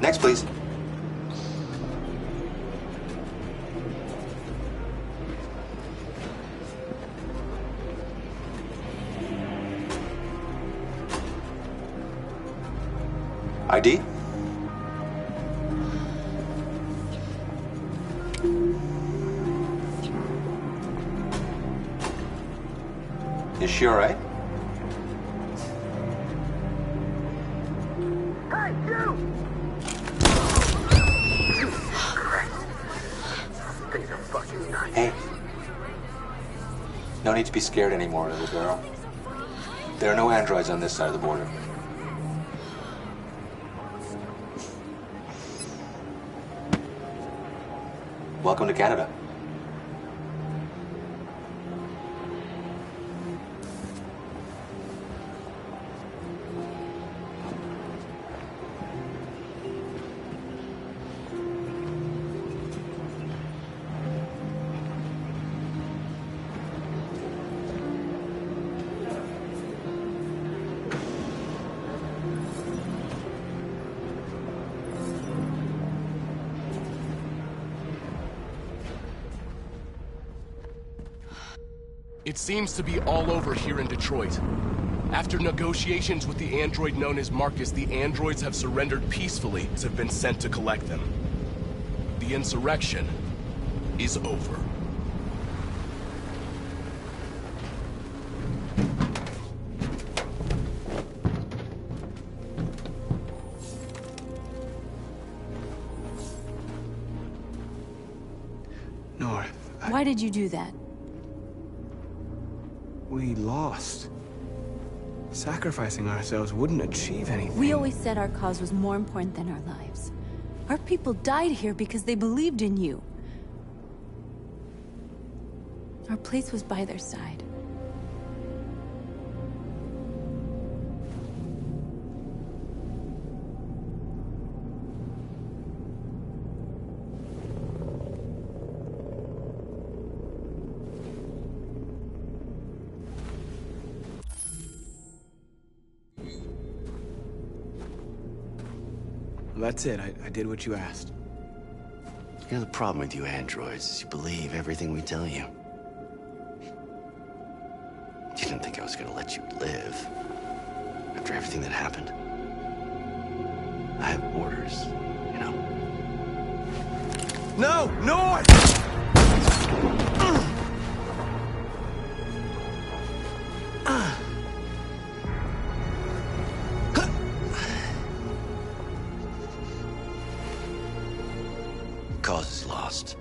Next, please. ID? Is she all right? Hey, you! Things are fucking nuts. Hey. No need to be scared anymore, little girl. There are no androids on this side of the border. Welcome to Canada. It seems to be all over here in Detroit. After negotiations with the android known as Marcus, the androids have surrendered peacefully and have been sent to collect them. The insurrection is over. Nora, Why did you do that? we lost. Sacrificing ourselves wouldn't achieve anything. We always said our cause was more important than our lives. Our people died here because they believed in you. Our place was by their side. That's it. I did what you asked. You know, the problem with you androids is you believe everything we tell you. You didn't think I was gonna let you live after everything that happened. I have orders, you know? No! No! Cause is lost.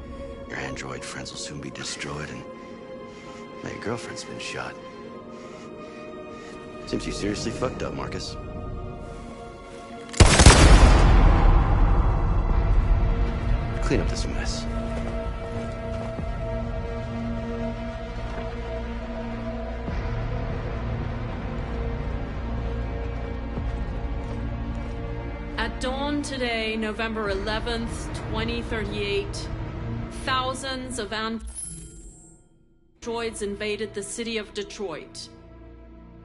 Your android friends will soon be destroyed, and my girlfriend's been shot. Seems you seriously fucked up, Marcus. Clean up this mess. At dawn today, November 11th, 2038, thousands of androids invaded the city of Detroit.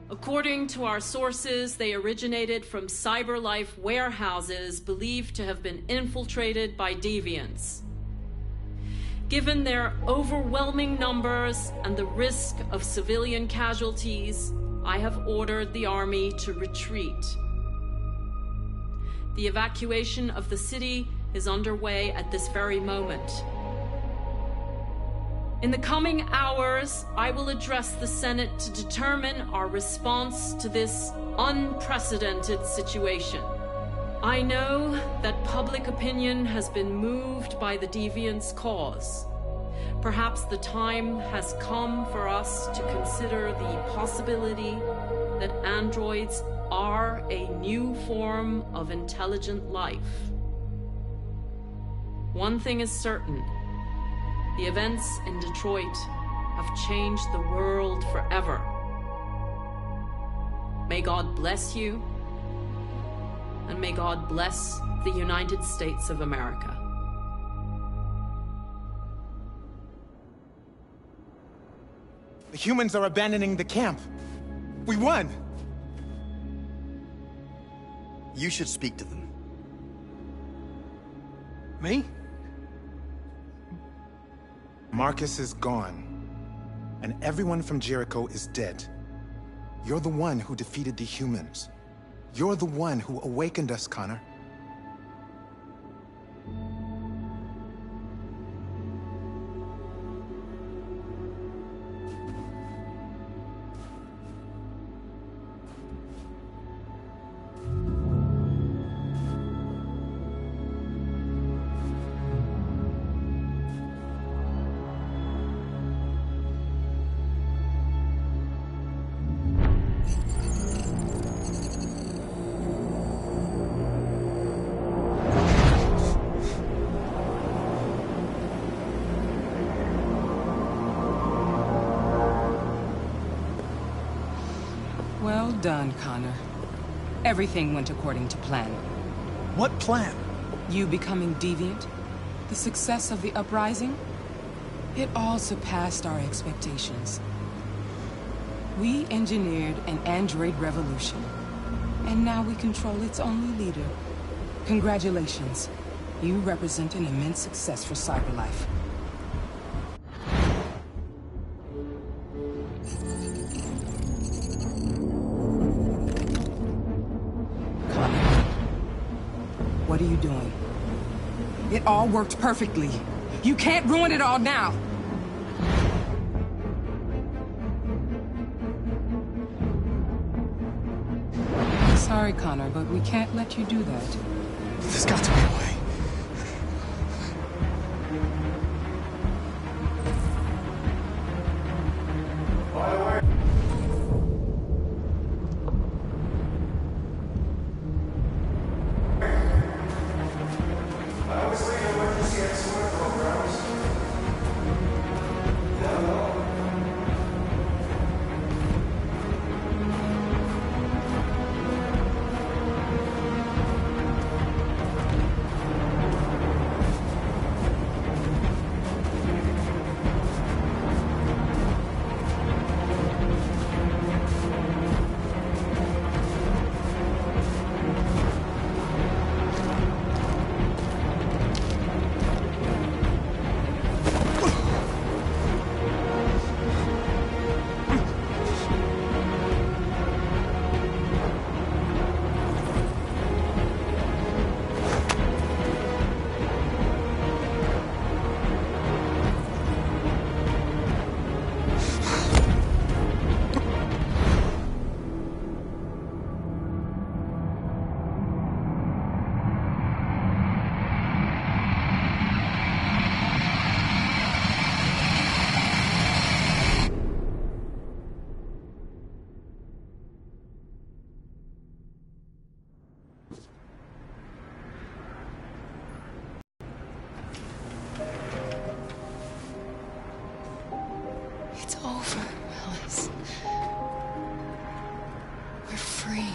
According to our sources, they originated from CyberLife warehouses believed to have been infiltrated by deviants. Given their overwhelming numbers and the risk of civilian casualties, I have ordered the army to retreat. The evacuation of the city is underway at this very moment. In the coming hours, I will address the Senate to determine our response to this unprecedented situation. I know that public opinion has been moved by the Deviants' cause. Perhaps the time has come for us to consider the possibility that androids are a new form of intelligent life. One thing is certain. The events in Detroit have changed the world forever. May God bless you, and may God bless the United States of America. The humans are abandoning the camp. We won! You should speak to them. Me? Marcus is gone. And everyone from Jericho is dead. You're the one who defeated the humans. You're the one who awakened us, Connor. Well done, Connor. Everything went according to plan. What plan? You becoming deviant, the success of the uprising, it all surpassed our expectations. We engineered an android revolution, and now we control its only leader. Congratulations. You represent an immense success for cyberlife. What are you doing? It all worked perfectly. You can't ruin it all now! I'm sorry, Connor, but we can't let you do that. There's got to be a way. It's over, Alice. We're free.